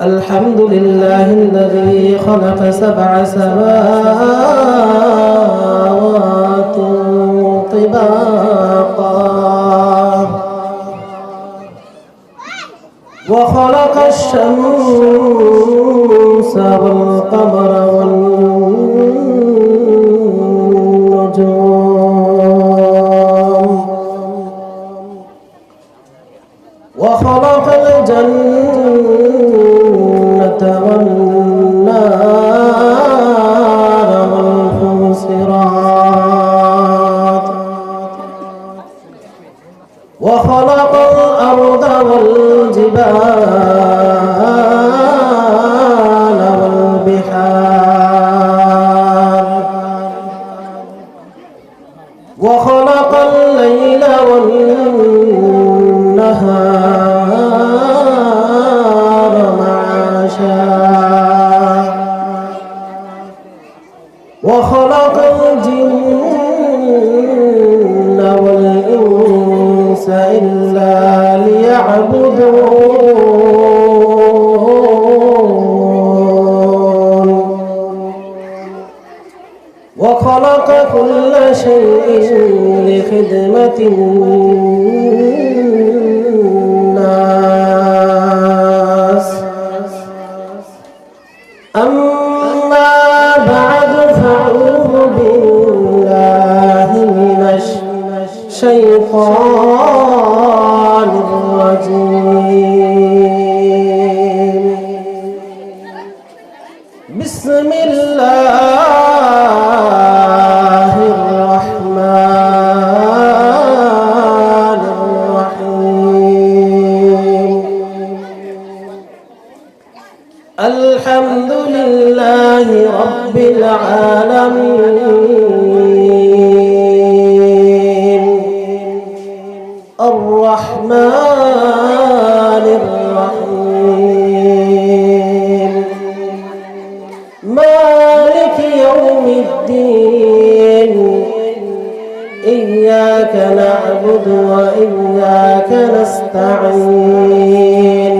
الحمد لله الذي خلق 7 سماوات طباقا وخلق الشمس والقمر والنجوم وخلق الجنة والنار والحصرات وخلق الأرض والجبال والبحار وخلق الليل والنهار معاشا وخلق الجن والإنس إلا ليعبدون وخلق كل شيء لخدمة الناس أما بعد فأعوذ بالله من الشيطان الرجيم بسم الله الرحمن الرحيم الحمد لله رب العالمين الرحمن الرحيم مالك يوم الدين إياك نعبد وإياك نستعين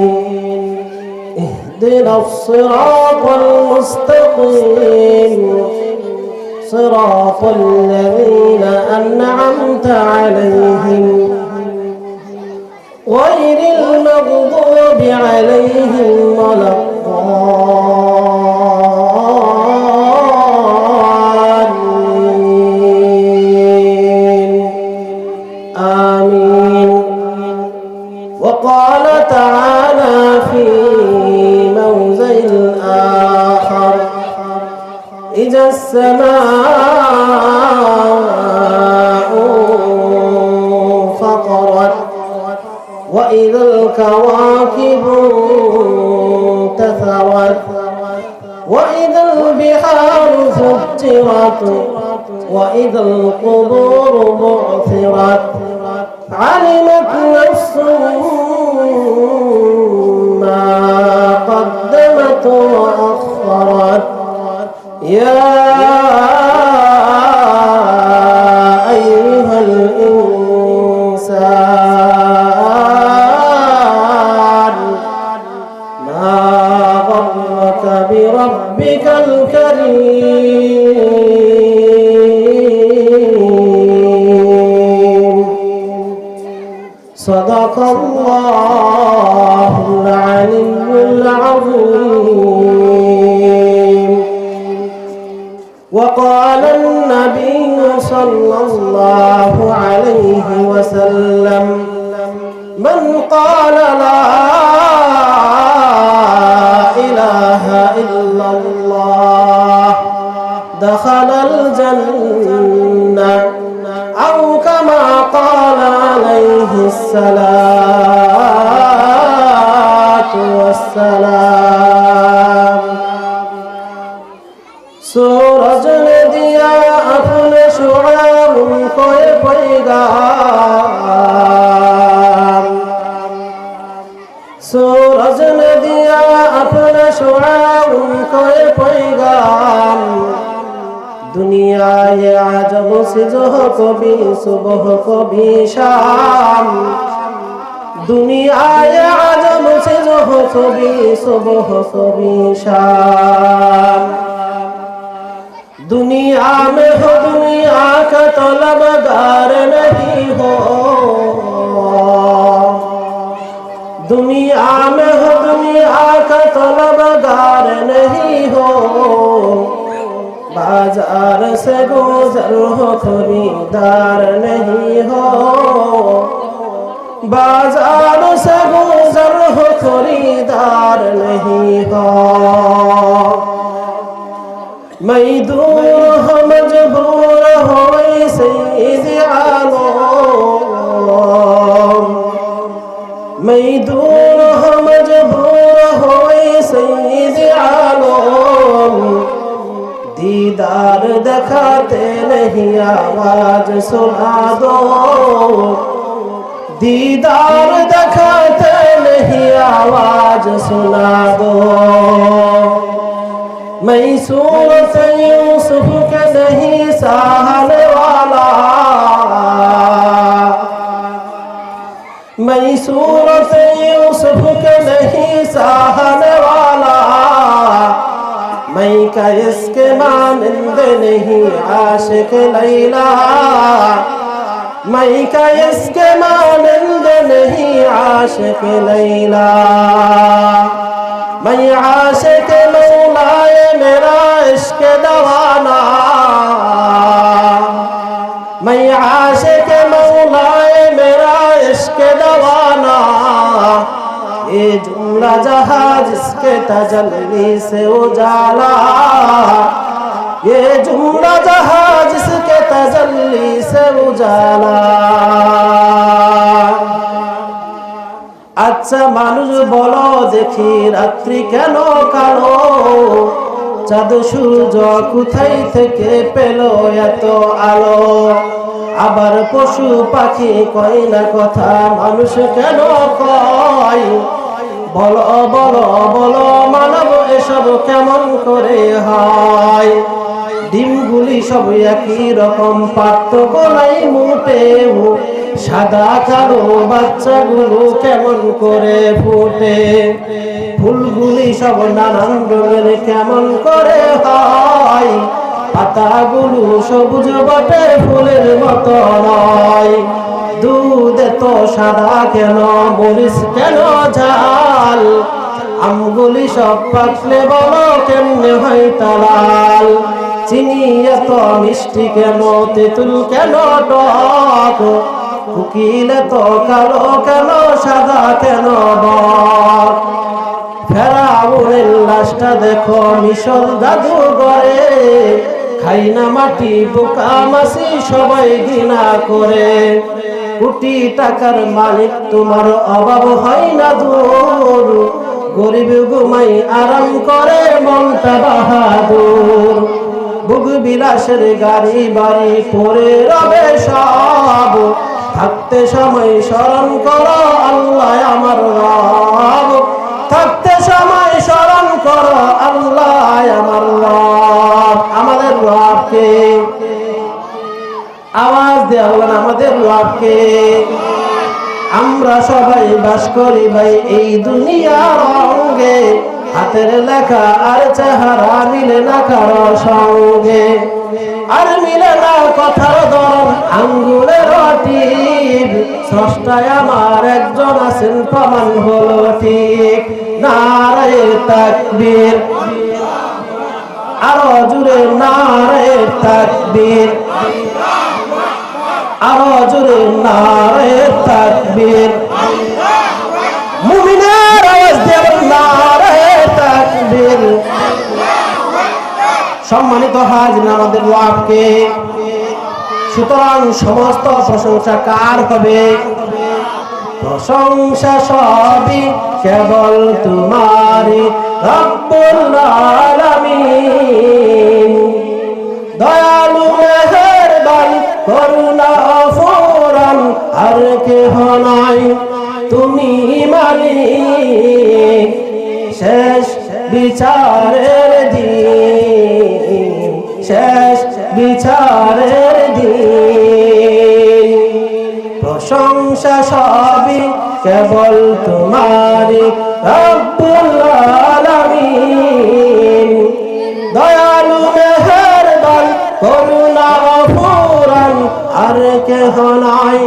اهدنا الصراط المستقيم صراط الذين أنعمت عليهم غير المغضوب عليهم ولا الضالين آمين. وقال تعالى في موضع آخر إذا السماء انفطرت وإذا الكواكب انتثرت وإذا البحار فجرت وإذا القبور بعثرت علمت نفس ما قدمت وأخرت يا أيها الإنسان ما غرك بربك الكريم صدق الله العلي العظيم. وقال النبي صلى الله عليه وسلم من قال لا إله إلا الله دخل الجنة أو كما قال عليه الصلاة والسلام सूरज ने दिया अपने शुआरों को पैगाम सूरज ने दिया अपने शुआरों को पैगाम दुनिया ये अजब से जो कभी सुबह कभी शाम दुनियाए आजम से जो हो कभी सुबह कभी शाम दुनिया में हो दुनिया का तलबगार नहीं हो दुनिया में हो दुनिया का तलबगार नहीं हो बाजार से गुजर हो खरीदार नहीं हो बाजार से गुजर हो खरीदार नहीं हो मैं दूर हो मजबूर हो सईद आलम मैं दूर हो मजबूर हो सईद आलम दीदार दिखाते नहीं आवाज सुना दो दीदार दिखाते नहीं आवाज सुना दो मैं सूरत यूसुफ के नहीं सहने वाला मैं सूरत यूसुफ के नहीं सहने वाला मैं का इसके मानिंद नहीं आशिक लैला मैं का इसके मानिंद नहीं आशिक लैला मैं आशिक मौलाए मेरा इश्क दवाना मैं आशिक मौलाए मेरा इश्क दवाना ये जुमला जहां जिसके तजल्ली से उजाला ये जुमला जहां जिसके तजल्ली से उजाला अच्छा मानुष बोलो देखी रात्रि কেন কালো চাঁদ সূর্য কোথায় থেকে পেল এত আলো আবার পশু পাখি কয় না কথা মানুষ কেন কয় বলো বলো বলো মানব এসব কেমন করে হয় ডিমগুলি সব একই রকম পার্থক্য নাই মোটেও সাদা কালো বাচ্চাগুলো কেমন করে ফুটে ফুলগুলি সব নানান রঙের কেমন করে হয় পাতাগুলো সবুজ বটে ফুলের মতো নয় দুধ তো সাদা কেন মরিচ কেন ঝাল আমগুলি সব পাকলে বলো কেমনে হয় তালাল চিনি এত মিষ্টি কেন তেঁতুল কেন টক কোকিল তো কালো কেন সাদা কেন বক ফেরাউনের লাশটা দেখো মিশর জাদুঘরে খাই না মাটি পোকা মাছি সবাই ঘৃণা করে কোটি টাকার মালিক তোমার অভাব হয় না দূর গরিব ঘুমাই আরাম করে মনটা বাহাদুর ভোগ বিলাসের গাড়ি বাড়ি পরে রবে সব থাকতে সময় স্মরণ করো আল্লাহ আমার রব থাকতে সময় স্মরণ করো আল্লাহ আমার রব আমাদের রবকে আওয়াজ দিয়ে বলেন আমাদের রবকে আমরা সবাই বাস করি ভাই এই দুনিয়ার রঙে হাতের লেখা আর চেহারা মিলে না কারো সঙ্গে আর মিলে না কথার ধরন আঙ্গুলের টিপ স্রষ্টায় আমার একজন আছেন প্রমাণ হলো ঠিক নারে তাকবীর আরো জুড়ে নারে তাকবীর আরো জুড়ে নারে তাকবীর মুমিনের আওয়াজ দিয়ে নারে তাকবীর সম্মানিত হাজির আমাদের রবকে সুতরাং সমস্ত প্রশংসা কার হবে প্রশংসা সবই কেবল তোমারই রব্বুল আলামিন দয়ালু মেহেরবান করুণা ফুরান আর কেহ নাই তুমি মালিক শেষ বিচারের দিন শেষ বিচারের দিন প্রশংসা সবই কেবল তোমারই রব্বুল আলামিন দয়ালু মেহেরবান করুণা অফুরান আর কেহ নাই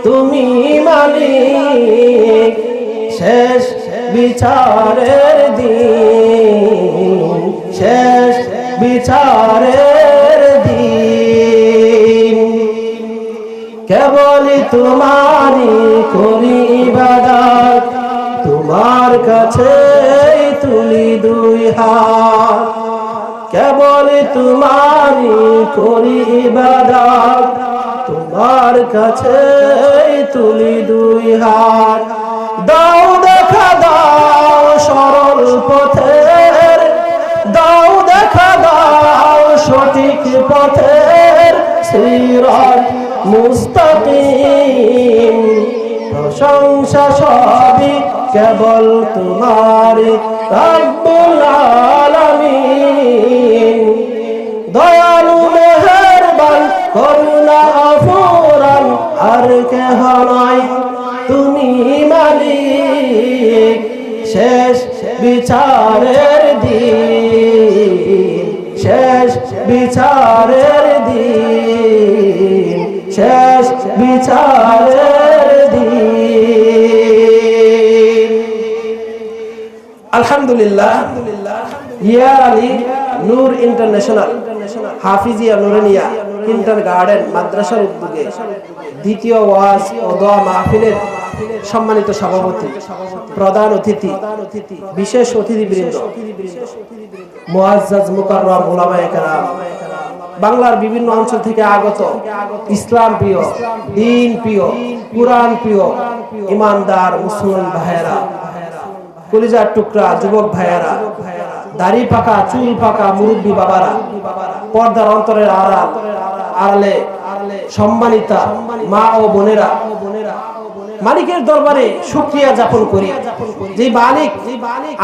তুমি মালিক শেষ বিচারের দিন শেষ বিচারের দিন কেবল তোমারই করি ইবাদত তোমার কাছে তুলি দুই হাত কেবল তোমারই করি ইবাদত তোমার কাছে তুলি দুই হাত দাও দেখা দাও সরল পথের দাও দেখা দাও সঠিক পথের সিরাত মুস্তাকিম প্রশংসা সবই কেবল তোমারই রব্বুল আলামিন দয়ালু মেহেরবান করুণা অফুরান আর কেহ নাই তুমি মালিক শেষ বিচারের দিন শেষ বিচারের দিন শেষ বিচারের দিন আলহামদুলিল্লাহ ইয়া আলী নূর ইন্টারন্যাশনাল হাফিজিয়া নুরানিয়া কিন্ডারগার্টেন মাদ্রাসার উদ্যোগে দ্বিতীয় ওয়াজ ও দোয়া মাহফিলের সম্মানিত সভাপতি প্রধান অতিথি বিশেষ অতিথিবৃন্দ মুআজ্জাজ মুকাররম উলামায়ে কেরাম বাংলার বিভিন্ন অঞ্চল থেকে আগত ইসলাম প্রিয় দ্বীন প্রিয় কুরআন প্রিয় ইমানদার মুসলমান ভাইয়েরা কলিজার টুকরা যুবক ভাইয়েরা দাড়ি পাকা চুল পাকা মুরব্বী বাবারা পর্দার অন্তরের আড়ালে সম্মানিতা মা ও বোনেরা মালিকের দরবারে শুকরিয়া জ্ঞাপন করি যে মালিক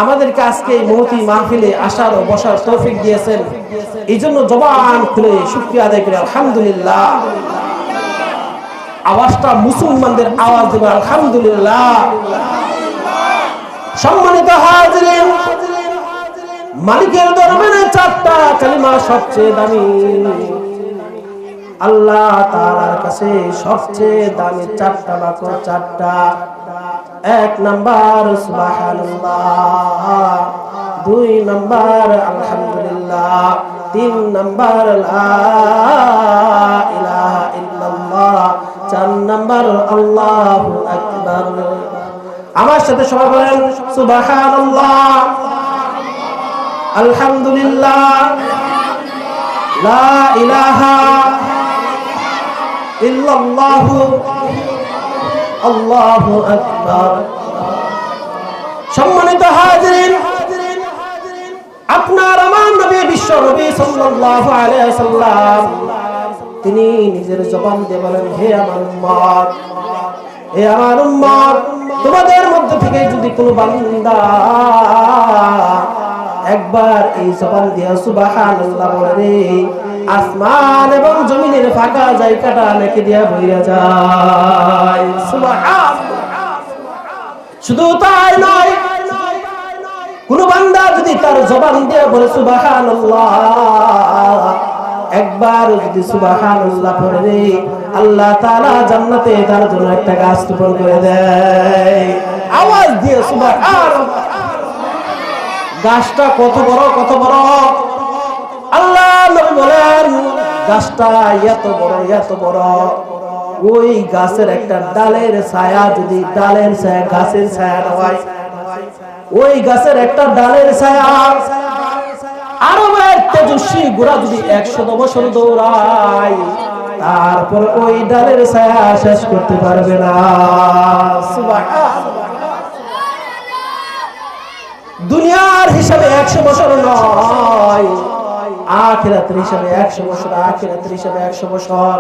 আমাদেরকে আজকে এই মহতি মাহফিলে আসার ও বসার তৌফিক দিয়েছেন এই জন্য জবান খুলে শুকরিয়া আদায় করি আলহামদুলিল্লাহ আওয়াজটা মুসলমানদের আওয়াজ দেবে আলহামদুলিল্লাহ সম্মানিত হাজিরিন মালিকের দরবারে চারটা কালিমা সবচেয়ে দামি আল্লাহ তাআলার কাছে সবচেয়ে দামি চারটা বাক্য চারটা এক নাম্বার সুবহানাল্লাহ দুই নাম্বার আলহামদুলিল্লাহ তিন নাম্বার লা ইলাহা ইল্লাল্লাহ চার নাম্বার আল্লাহু আকবার আমার সাথে সবাই বলেন সুবহানাল্লাহ আলহামদুলিল্লাহ লা ইলাহা ইল্লাল্লাহু আল্লাহু আকবার সম্মানিত হাজিরিন আপনার আমার নবী বিশ্ব নবী সাল্লাল্লাহু আলাইহি সাল্লাম তিনি নিজের জবান দিয়ে বলেন হে আমার উম্মত হে আমার উম্মত তোমাদের মধ্য থেকে যদি কোনো বান্দা একবার এই জবান দিয়ে সুবহানাল্লাহ বলে আসমান এবং জমিনের ফাঁকা জায়গাটা নাকি দিয়া ভরিয়া যায় সুবহানাল্লাহ শুধু তাই নয় কোন বান্দা যদি তার জবান দিয়ে বলে সুবহানাল্লাহ একবার যদি সুবহানাল্লাহ পড়ে আল্লাহ তাআলা জান্নাতে তার জন্য একটা গাছ রোপণ করে দেয় আওয়াজ দিয়ে সুবহানাল্লাহ গাছটা কত বড় আল্লাহ নবী বলেন গাছটা এত বড় ওই গাছের একটা ডালের ছায়া যদি ডালের ছায়া গাছের ছায়া না হয় ওই গাছের একটা ডালের ছায়া আরবের তেজস্বী গোড়া যদি 100 বছর দৌড়ায় তারপর ওই ডালের ছায়া শেষ করতে পারবে না সুবহানাল্লাহ দুনিয়ার হিসাবে 100 বছর নয় আখিরাতের হিসাবে 100 বছর আখিরাতের হিসাবে 100 বছর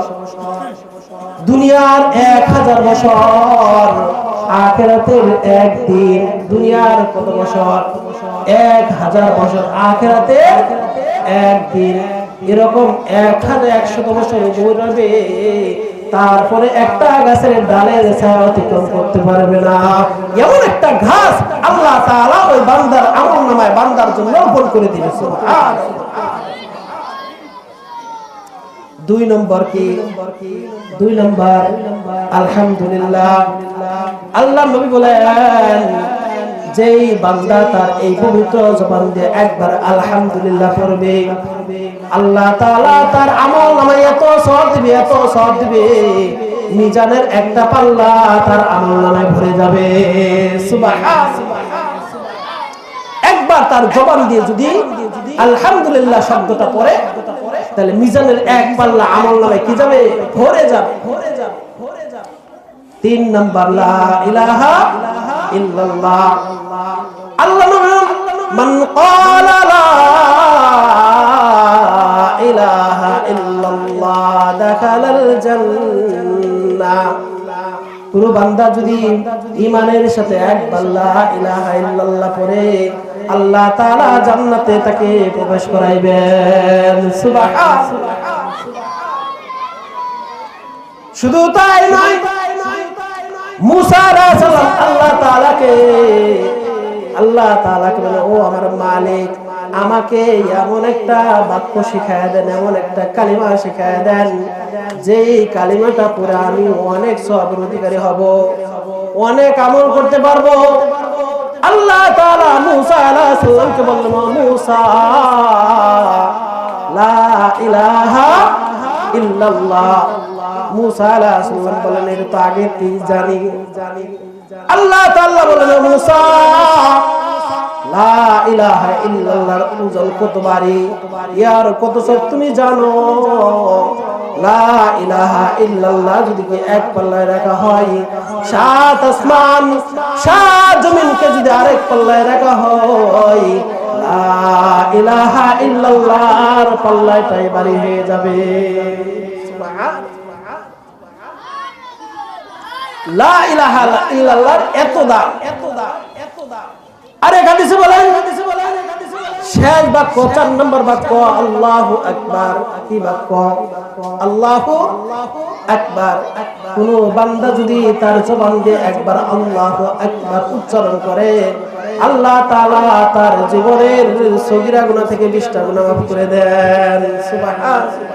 দুনিয়ার 1000 বছর আখিরাতের একদিন দুনিয়ার কত বছর 1000 বছর আখিরাতের একদিন এরকম 1100 বছর ঘুরবে তারপরে একটা গাছের ডালের ছায়া অতিক্রম করতে পারবে না। এমন একটা ঘাস আল্লাহ তাআলা ওই বান্দার আমলনামায় বান্দার জন্য রোপণ করে দিবেন। সুবহানাল্লাহ। 2 নম্বর কি? 2 নম্বর আলহামদুলিল্লাহ। আল্লাহ নবী বলেন, যেই বান্দা তার এই পবিত্র জবান দিয়ে একবার আলহামদুলিল্লাহ পড়বে, আল্লাহ তাআলা তার আমলনামায় এত সওয়াব দিবে, এত সওয়াব দিবে, মিজানের একটা পাল্লা তার আমলনামায় ভরে যাবে। সুবহানাল্লাহ। একবার তার জবান দিয়ে যদি আলহামদুলিল্লাহ শব্দটা পড়ে, তাহলে মিজানের এক পাল্লা আমলনামায় কি যাবে? ভরে যাবে। 3 নাম্বার লা ইলাহা ইল্লাল্লাহ। আল্লাহ বলেন, মান ক্বালা লা ইলাহা ইল্লাল্লাহ দাখালাল জান্নাহ। কোন বান্দা যদি ঈমানের সাথে একবার লা ইলাহা ইল্লাল্লাহ পড়ে, আল্লাহ তাআলা জান্নাতে তাকে প্রবেশ করাইবেন। সুবহানাল্লাহ। শুধু তাই নয়, মুসা আলাইহিস সালাম আল্লাহ তাআলাকে বলে, ও আমার মালিক, আমাকে এমন একটা বাক্য শিখায়া দেন, এমন একটা কালিমা শিখায়া দেন, যেই কালিমাটা পড়ে আমি অনেক সওয়াবের অধিকারী হব, অনেক আমল করতে পারবো। আল্লাহ তাআলা মুসা আলাইহিস সালামকে বললেন, মুসা লা ইলাহা ইল্লাল্লাহ। মুসা আলাইহিস সালাম বলেন, এটা তো আগে থেকে জানি। আল্লাহ তাআলা বলেন, মুসা লা ইলাহা ইল্লাল্লাহর ওজন কত ভারী, ইয়ার কত সব তুমি জানো? লা ইলাহা ইল্লাল্লাহ যদি এক পাল্লায় রাখা হয়, 7 আসমান 7 জমিনকে যদি আরেক পাল্লায় রাখা হয়, লা ইলাহা ইল্লাল্লাহর পাল্লাটাই ভারী হয়ে যাবে। লা ইলাহা ইল্লাল্লাহর এত দাম, এত দাম, এত দাম। আরে হাদিসে বলেন, শেষ বাক্য 4 নম্বর বাক্য আল্লাহু আকবার। কি বাক্য? আল্লাহু আকবার। কোন বান্দা যদি তার জবান দিয়ে একবার আল্লাহু আকবার উচ্চারণ করে, আল্লাহ তাআলা তার জীবনের সগীরা গুনাহ থেকে 20টা গুনাহ মাফ করে দেন। সুবহানাল্লাহ।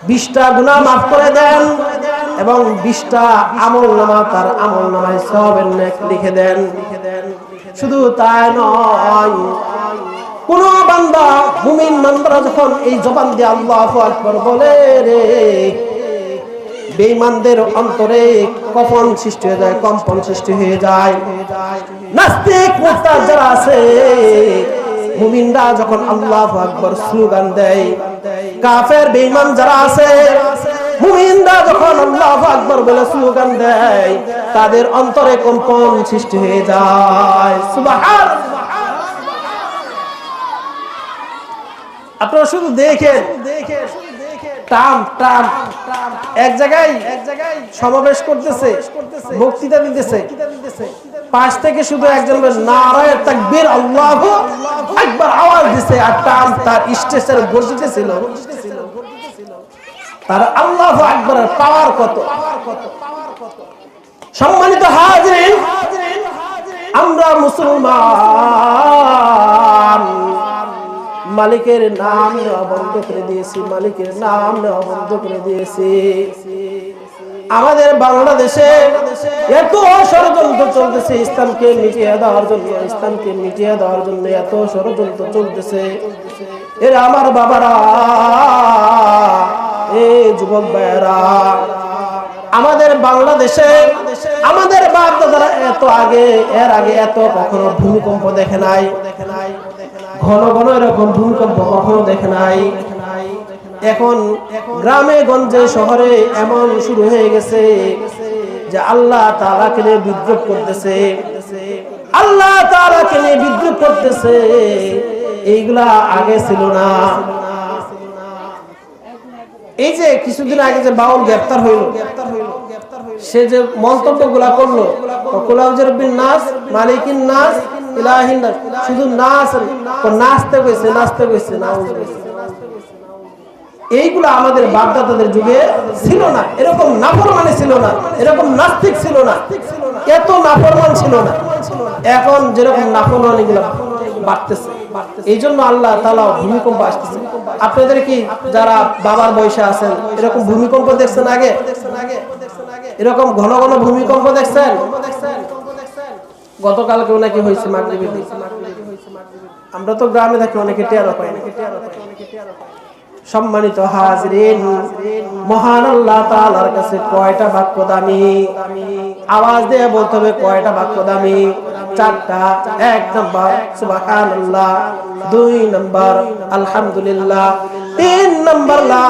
20টা গুনাহ মাফ করে দেন এবং 20টা আমলনামা তার আমলনামায় সওয়াবের নেক লিখে দেন। শুধু তাই নয়, কোন বান্দা মুমিন বান্দা যখন এই জবান দিয়ে আল্লাহু আকবার বলে রে, বেঈমানদের অন্তরে কম্পন সৃষ্টি হয়ে যায়, কম্পন সৃষ্টি হয়ে যায়। নাস্তিক মুরতাদ যারা আছে, মুমিনরা যখন আল্লাহু আকবার স্লোগান দেয়, কাফের বেঈমান যারা আছে, মুমিনরা যখন আল্লাহু আকবার বলে স্লোগান দেয়, তাদের অন্তরে কম্পন সৃষ্টি হয়ে যায়। সুবহানাল্লাহ। আপনারা শুধু দেখেন, টাম টাম এক জায়গায় সমাবেশ করতেছে, বক্তৃতা দিতেছে, পাশ থেকে শুধু একজন নারায়ে তাকবীর আল্লাহু আকবার আওয়াজ দিছে, আর টাম তার স্টেজের বসিতেছিল। তার আল্লাহু আকবারের পাওয়ার কত! সম্মানিত হাজিরিন, আমরা মুসলমান, মালিকের নাম নেওয়া বন্ধ করে দিয়েছি, মালিকের নাম নেওয়া বন্ধ করে দিয়েছি। আমাদের বাংলাদেশে এত ষড়যন্ত্র চলতেছে ইসলামকে মিটিয়ে দেওয়ার জন্য, ইসলামকে মিটিয়ে দেওয়ার জন্য এত ষড়যন্ত্র চলতেছে। এরা আমার বাবারা, এই যুবক ভাইয়েরা, আমাদের বাংলাদেশে আমাদের বাপ দাদারা এত আগে, এর আগে এত কখনো ভূমিকম্প দেখে নাই, ঘন ঘন এরকম ভূমিকম্প কখনো দেখে নাই। এখন গ্রামে গঞ্জে শহরে এমন শুরু হয়ে গেছে যে আল্লাহ তাআলাকে নিয়ে বিদ্রুপ করতেছে, আল্লাহ তাআলাকে নিয়ে বিদ্রুপ করতেছে। এইগুলা আগে ছিল না। এই যে কিছুদিন আগে যে বাউল গ্রেফতার হইল, সে যে মন্তব্যগুলা করলো, কুলাউজের বিন নাস মালিকিন নাস ইলাহিন নাস, শুধু নাচ, নাচতে কইছে, নাচতে কইছে, এইগুলো আমাদের বাপদাদাদের যুগে ছিল না। এরকম নাফরমানি ছিল না, এরকম নাস্তিক ছিল না, এত নাফরমান ছিল না। এখন যেরকম নাফরমানি গুলো বাড়তেছে, এই জন্য আল্লাহ তাআলা ভূমিকম্প আসতেছে। আপনাদের কি যারা বাবার বয়সে আছেন এরকম ভূমিকম্প দেখছেন আগে? এরকম ঘন ঘন ভূমিকম্প দেখছেন? গতকালকে নাকি হয়েছে মাগরিবের দিকে। আমরা তো গ্রামে থাকি, অনেকে টেরও পাই না। সম্মানিত হাজরিন, মহান আল্লাহ তাআলার কাছে কয়টা বাক্য দামি? আওয়াজ দিয়ে বলতে হবে কয়টা বাক্য দামি? চারটা। এক নাম্বার সুবহানাল্লাহ, দুই নাম্বার আলহামদুলিল্লাহ, তিন নাম্বার লা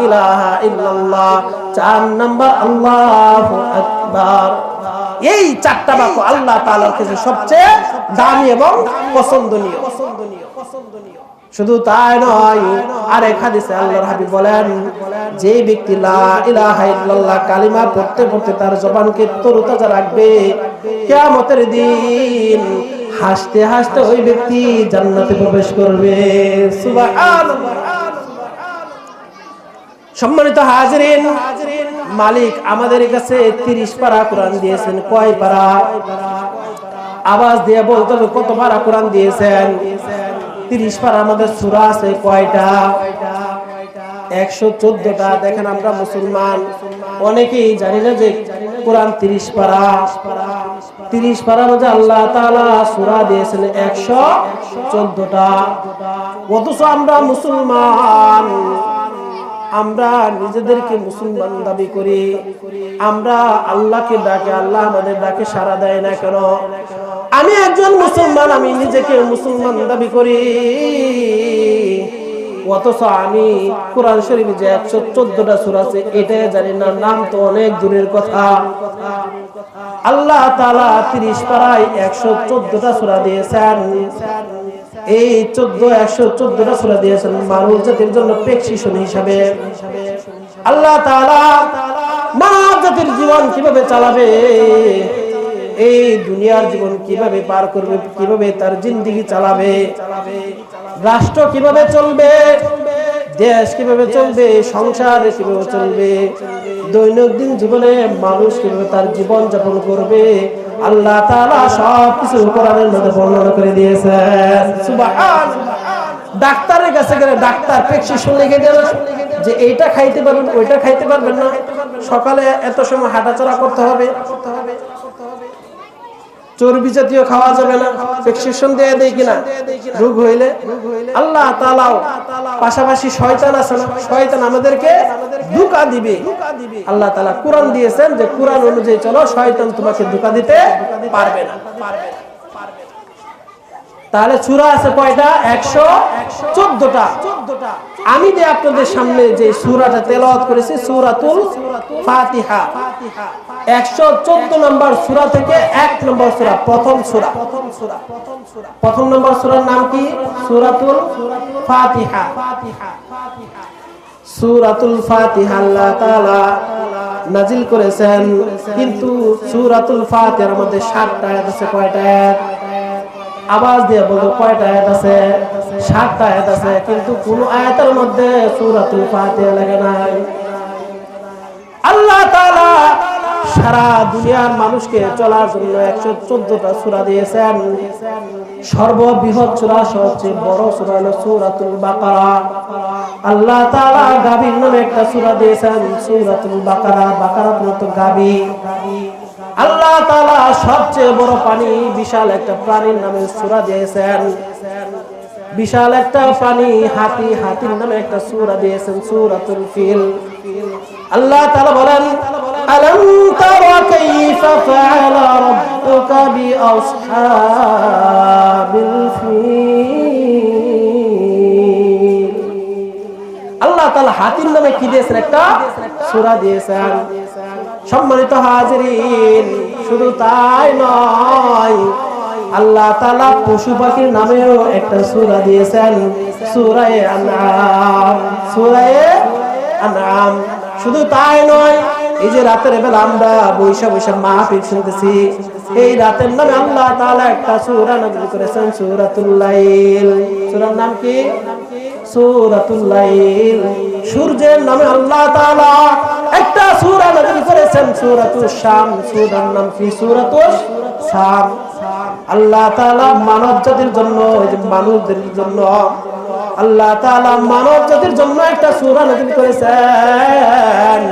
ইলাহা ইল্লাল্লাহ, চার নাম্বার আল্লাহু আকবার। এই চারটা বাক্য আল্লাহ তাআলার কাছে সবচেয়ে দামি এবং পছন্দনীয়। শুধু তাই নয়, আরেক হাদিসে আল্লাহর হাবিব বলেন, যে ব্যক্তি লা ইলাহা ইল্লাল্লাহ কালিমা পড়তে পড়তে তার জবানকে তরতাজা রাখবে, কিয়ামতের দিন হাসতে হাসতে ওই ব্যক্তি জান্নাতে প্রবেশ করবে। সুবহানাল্লাহ। সম্মানিত হাজিরিন, মালিক আমাদের কাছে 30 পারা কোরআন দিয়েছেন। কয় পারা? আওয়াজ দিয়ে বলতে হবে কত পারা কোরআন দিয়েছেন? 30 পারা। আমাদের সূরা আছে কয়টা? 114টা। দেখেন আমরা মুসলমান অনেকেই জানি না যে কোরআন 30 পারা। 30 পারার মধ্যে আল্লাহ তাআলা সূরা দিয়েছেন 114টা। অথচ আমরা মুসলমান, আমরা নিজেদেরকে মুসলমান দাবি করি, আমরা আল্লাহকে ডাকে, আল্লাহ আমাদের ডাকে সাড়া দেয় না কেন? আমি একজন মুসলমান, আমি নিজেকে মুসলমান দাবি করি, অথচ আমি কোরআন শরীফে যে 114টা সূরা আছে এটা জানি না, নাম তো অনেক দূরের কথা। আল্লাহ তাআলা 30 পারায় 114টা সূরা দিয়েছেন। এই 114টা সূরা দিয়েছেন মানব জাতির জন্য প্রেসক্রিপশন হিসাবে। আল্লাহ তাআলা মানব জাতির জীবন কিভাবে চালাবে, এই দুনিয়ার জীবন কিভাবে পার করবে, কিভাবে তার জিন্দেগি চালাবে, রাষ্ট্র কিভাবে চলবে, দেশ কিভাবে চলবে, সংসার কিভাবে চলবে, দৈনন্দিন জীবনে মানুষ কিভাবে তার জীবন যাপন করবে, আল্লাহ তাআলা সবকিছু কোরআনের মধ্যে বর্ণনা করে দিয়েছেন। সুবহানাল্লাহ। ডাক্তারের কাছে গেলে ডাক্তার প্রেসক্রিপশন লিখে দেন যে এইটা খাইতে পারবেন, ওইটা খাইতে পারবেন না, সকালে এত সময় হাঁটাচলা করতে হবে, চর্বি জাতীয় খাওয়া যাবে না, প্রেসক্রিপশন দিয়ে দেয় কিনা রোগ হইলে। আল্লাহ তাআলাও পাশাপাশি শয়তান আছে না, শয়তান আমাদেরকে ধোঁকা দিবে। আল্লাহ তাআলা কোরআন দিয়েছেন যে কোরআন অনুযায়ী চলো, শয়তান তোমাকে ধোঁকা দিতে পারবে না। তাহলে সূরা আছে কয়টা? 114টা। আমি যে আপনাদের সামনে যে সূরাটা তেলাওয়াত করেছি সূরাতুল ফাতিহা, 114 নম্বর সূরা থেকে 1 নম্বর সূরা, প্রথম সূরা। প্রথম নম্বর সূরার নাম কি? সূরাতুল ফাতিহা। সূরাতুল ফাতিহা আল্লাহ তাআলা নাজিল করেছেন, কিন্তু সূরাতুল ফাতিহার মধ্যে 7টা আয়াত আছে। কয়টা আয়াত? আওয়াজ দিয়ে বলো কয়টা আয়াত আছে? 7টা আয়াত আছে, কিন্তু কোন আয়াতের মধ্যে সূরাতুল ফাতিহা লাগে নাই। আল্লাহ তাআলা সারা দুনিয়ার মানুষকে চলার জন্য 114টা সূরা দিয়েছেন। সর্ববৃহৎ সূরা, সবচেয়ে বড় সূরা হলো সূরাতুল বাকারা। আল্লাহ তাআলা গাভীর নামে একটা সূরা দিয়েছেন, সূরাতুল বাকারা। বাকারা মানে গাভী। আল্লাহ তাআলা সবচেয়ে বড় প্রাণী, বিশাল একটা প্রাণীর নামে সূরা দিয়েছেন। বিশাল একটা প্রাণী হাতি, হাতির নামে একটা সূরা দিয়েছেন, সূরাতুল ফিল। আল্লাহ তাআলা বলেন, আলাম তারা কাইফা ফাআলা রাব্বুকা বিআসহাবিল ফিল। আল্লাহ তাআলা হাতির নামে কি দিয়েছেন? একটা সূরা দিয়েছেন। সম্মানিত হাজিরিন, শুধু তাই নয়, আল্লাহ তাআলা পশু পাখির নামেও একটা সূরা দিয়েছেন, সূরা আনআম। সূরা আনআম। শুধু তাই নয়, এই যে রাতের বেলা আমরা বৈশা বৈশা মাহফিল শুনতেছি, এই রাতের নামে আল্লাহ তাআলা একটা সূরা নাযিল করেছেন, সূরাতুল লাইল। সূরার নাম কি? সূরাতুল লাইল। সূর্যের নামে আল্লাহ তাআলা একটা সূরা নাযিল করেছেন, সূরাতুশ শাম। সূরার নাম কি? সূরাতুশ শাম। আল্লাহ তাআলা মানব জাতির জন্য, এই যে মানুষদের জন্য আল্লাহ তাআলা মানব জাতির জন্য একটা সূরা নাযিল করেছেন,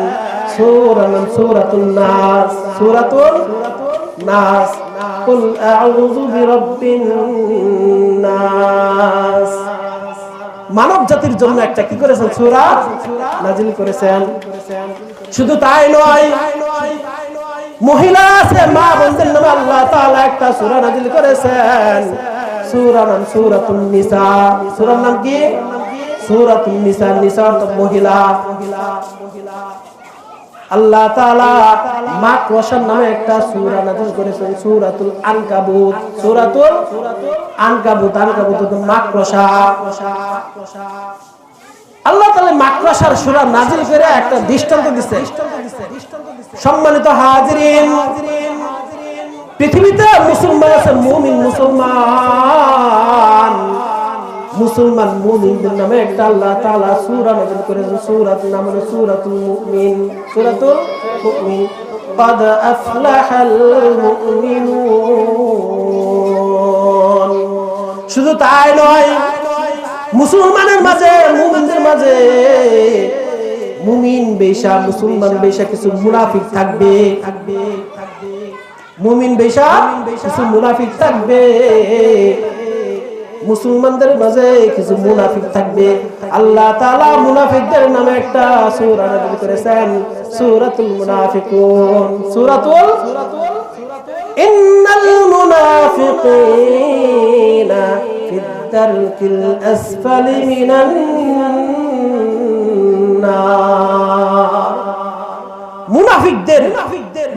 সূরার নাম সূরাতুন নাস। সূরাতুন নাস। কুল আউযু বিরাব্বিন নাস। মানব জাতির জন্য একটা কি করেছেন? সূরা নাযিল করেছেন। শুধু তাই নয়, মহিলা আছে, মা বোনদের নামে আল্লাহ তাআলা একটা সূরা নাযিল করেছেন, সূরার নাম সূরাতুন নিসা। সূরার নাম কি? সূরাতুন নিসা। নিসা তো মহিলা। আল্লাহ তাআলা মাকড়সার নামে একটা সূরা নাযিল করেছেন, সূরাতুল আনকাবুত। সূরাতুল আনকাবুত। আনকাবুত তো মাকড়সা। আল্লাহ তাআলা মাকড়সার সূরা নাযিল করে একটা দৃষ্টান্ত দিয়েছেন। সম্মানিত হাজিরিন, পৃথিবীতে মুসলমান আছে, মুমিন মুসলমান। মুসলমান মুমিনদের নামে একটা আল্লাহ তাআলা সূরা নাযিল করেছেন, সূরার নাম হলো সূরাতুল মুমিন। সূরাতুল মুমিন। قد أفلح المؤمنون। শুধু তাই নয়, মুসলমানের মাঝে, মুমিনদের মাঝে, মুমিন বেশা মুসলমান বেশা কিছু মুনাফিক থাকবে। মুমিন বেশা কিছু মুনাফিক থাকবে, মুসলমানদের মাঝে কিছু মুনাফিক থাকবে। আল্লাহ তাআলা মুনাফিকদের নামে একটা সূরা নাযিল করেছেন, সূরাতুল মুনাফিকুন। সূরাতুল ইন্নাল মুনাফিকিনা ফিদ দারকিল আসফালি মিনান নার। মুনাফিকদের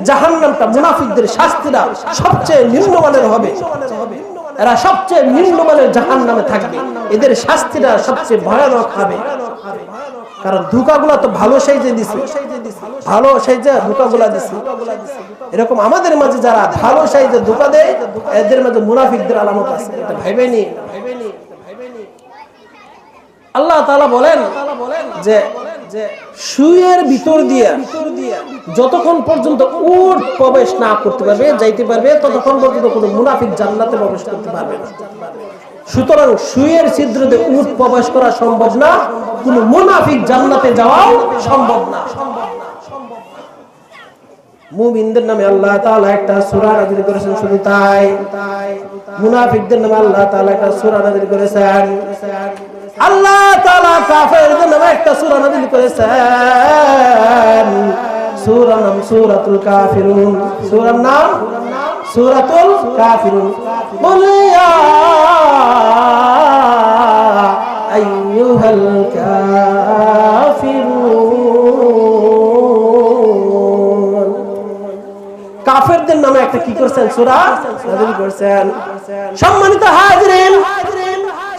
জাহান্নামটা, মুনাফিকদের শাস্তিটা সবচেয়ে নিম্নমানের হবে। এরা সবচেয়ে নিম্নমানের জাহান্নামে থাকবে, এদের শাস্তিটা সবচেয়ে ভয়ানক হবে। কারণ ধোঁকাগুলা তো ভালো সাইজে দিছে, ভালো সাইজে ধোঁকাগুলা দিছে। এরকম আমাদের মাঝে যারা ভালো সাইজে ধোঁকা দেয়, এদের মাঝে মুনাফিকদের আলামত আছে। এটা ভাইবেনি। আল্লাহ তাআলা বলেন যে সুয়ের ভিতর দিয়ে যতক্ষণ পর্যন্ত উট প্রবেশ না করতে পারবে, যাইতে পারবে, ততক্ষণ পর্যন্ত কোনো মুনাফিক জান্নাতে প্রবেশ করতে পারবে না। সুতরাং সুয়ের ছিদ্র দিয়ে উট প্রবেশ করা সম্ভব না, কোনো মুনাফিক জান্নাতে যাওয়াও সম্ভব না। মুমিনদের নামে আল্লাহ তাআলা একটা সূরা নাযিল করেছেন। শুধু তাই, মুনাফিকদের নামে আল্লাহ তাআলা একটা সূরা নাযিল করেছেন। আল্লাহ তাআলা কাফেরদের নামে একটা সূরা নাযিল করেছেন, সূরার নাম সূরাতুল কাফিরুন। সূরার নাম সূরাতুল কাফিরুন। কুল ইয়া আইয়ুহাল কাফিরুন। কাফেরদের নামে একটা কি করেছেন? সূরা নাযিল করেছেন। সম্মানিত হাজিরিন,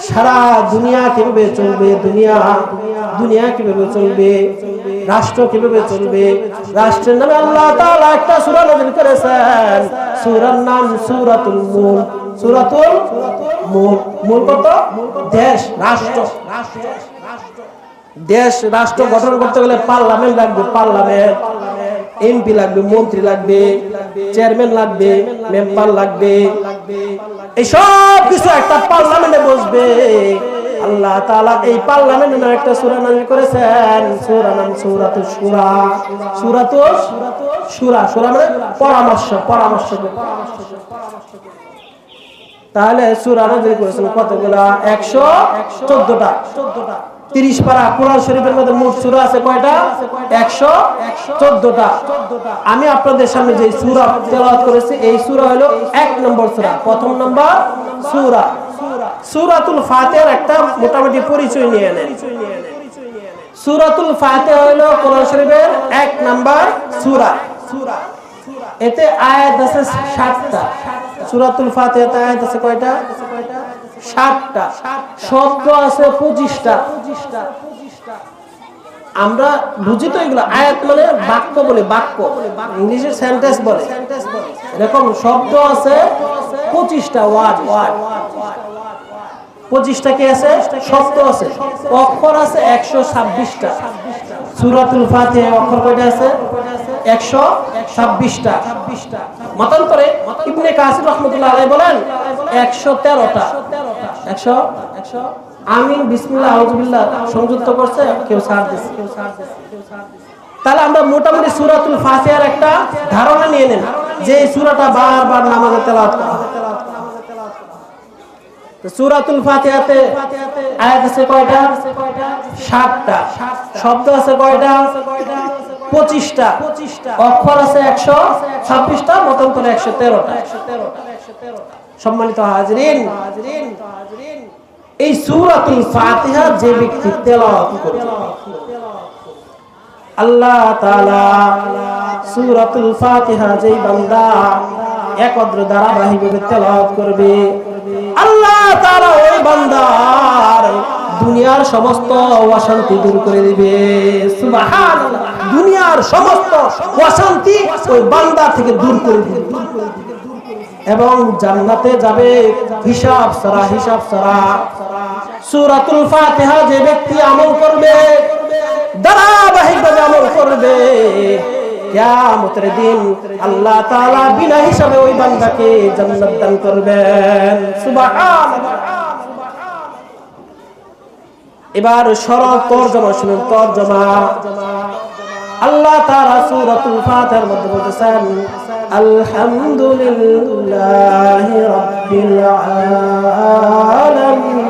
সারা দুনিয়া কিভাবে চলবে, দুনিয়া কিভাবে চলবে, রাষ্ট্র কিভাবে চলবে, রাষ্ট্রের নামে আল্লাহ তাআলা একটা সূরা নাযিল করেছেন, সূরার নাম সূরাতুল মুলক। সূরাতুল মুলক। মুলক কত? দেশ, রাষ্ট্র। দেশ রাষ্ট্র গঠন করতে গেলে পার্লামেন্ট লাগবে, পার্লামেন্ট, এমপি লাগবে, মন্ত্রী লাগবে, চেয়ারম্যান লাগবে, মেম্বার লাগবে। এই সব কিছু একটা পার্লামেন্টে বসবে। আল্লাহ তাআলা এই পার্লামেন্টে নামে একটা সূরা নাযিল করেছেন, সূরার নাম সূরাতুশ শুরা। সূরাতুশ শুরা। শুরা মানে পরামর্শ, পরামর্শ। তাহলে সূরা নাযিল করেছেন কতগুলা? 114টা। 30 পারা কোরআন শরীফের মধ্যে মোট সূরা আছে কয়টা? 114টা। আমি আপনাদের সামনে যে সূরা তেলাওয়াত করেছি, এই সূরা হলো 1 নম্বর সূরা, প্রথম নম্বর সূরা। সূরাতুল ফাতিহার একটা মোটামুটি পরিচয় নিয়ে নেন। সূরাতুল ফাতিহা হলো কোরআন শরীফের 1 নম্বর সূরা। এতে আয়াত আছে 7টা। সূরাতুল ফাতিহাতে আয়াত আছে কয়টা? 7টা। শব্দ আছে 25টা। আমরা বুঝি তো এগুলো আয়াত মানে বাক্য বলে, বাক্য ইংলিশে সেন্টেন্স বলে। এরকম শব্দ আছে 25টা, ওয়ার্ড 25টা কি আছে, শব্দ আছে, অক্ষর আছে 126টা। সূরাতুল ফাতিহা অক্ষর কয়টা আছে? 126টা। মতান্তরে ইবনে কাসির রাহমাতুল্লাহ আলাইহি বলেন 113টা। 100 আমিন বিসমিল্লাহ আউযুবিল্লাহ সংযুক্ত করছে, কেউ ছাড় দিছে। তাহলে আমরা মোটামুটি সূরাতুল ফাতিহার একটা ধারণা নিয়ে নেন যে এই সূরাটা বারবার নামাজে তেলাওয়াত করা হয়। তো সূরাতুল ফাতিহাতে আয়াত আছে কয়টা? 7টা। শব্দ আছে কয়টা? 25টা। অক্ষর আছে 126টা, মতান্তরে 113টা। সম্মানিত হাজিরিন, এই সূরাতুল ফাতিহা যে ব্যক্তি তেলাওয়াত করবে, আল্লাহ তাআলা সূরাতুল ফাতিহা যেই বান্দা একত্র ধারাবাহিকভাবে তেলাওয়াত করবে, আল্লাহ তাআলা ওই বান্দার দুনিয়ার সমস্ত অশান্তি দূর করে দিবে। সুবহানাল্লাহ। দুনিয়ার সমস্ত অশান্তি ওই বান্দা থেকে দূর করে দিবে এবং জান্নাতে যাবে হিসাব ছাড়া। সূরাতুল ফাতিহা যে ব্যক্তি আমল করবে, ধারাবাহিকভাবে আমল করবে, কিয়ামতের দিন আল্লাহ তাআলা বিনা হিসাবে ওই বান্দাকে জান্নাত দান করবেন। সুবহানাল্লাহ। এবার সরল তরজমা শুনুন। তরজমা, আল্লাহ তাআলা সূরাতুল ফাতিহার মধ্যে বলতেছেন আলহামদুলিল্লাহি রাব্বিল আলামিন।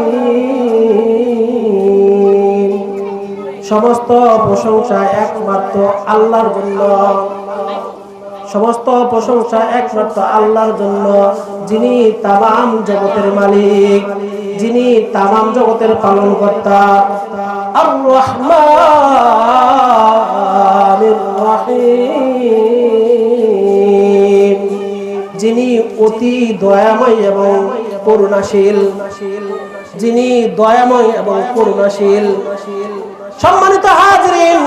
সমস্ত প্রশংসা একমাত্র আল্লাহর জন্য। সমস্ত প্রশংসা একমাত্র আল্লাহর জন্য, যিনি তামাম জগতের মালিক, যিনি তামাম জগতের পালনকর্তা। আর রহমানির রহিম, যিনি অতি দয়াময় এবং করুণাশীল, যিনি দয়াময় এবং করুণাশীল। সম্মানিত হাজিরিন,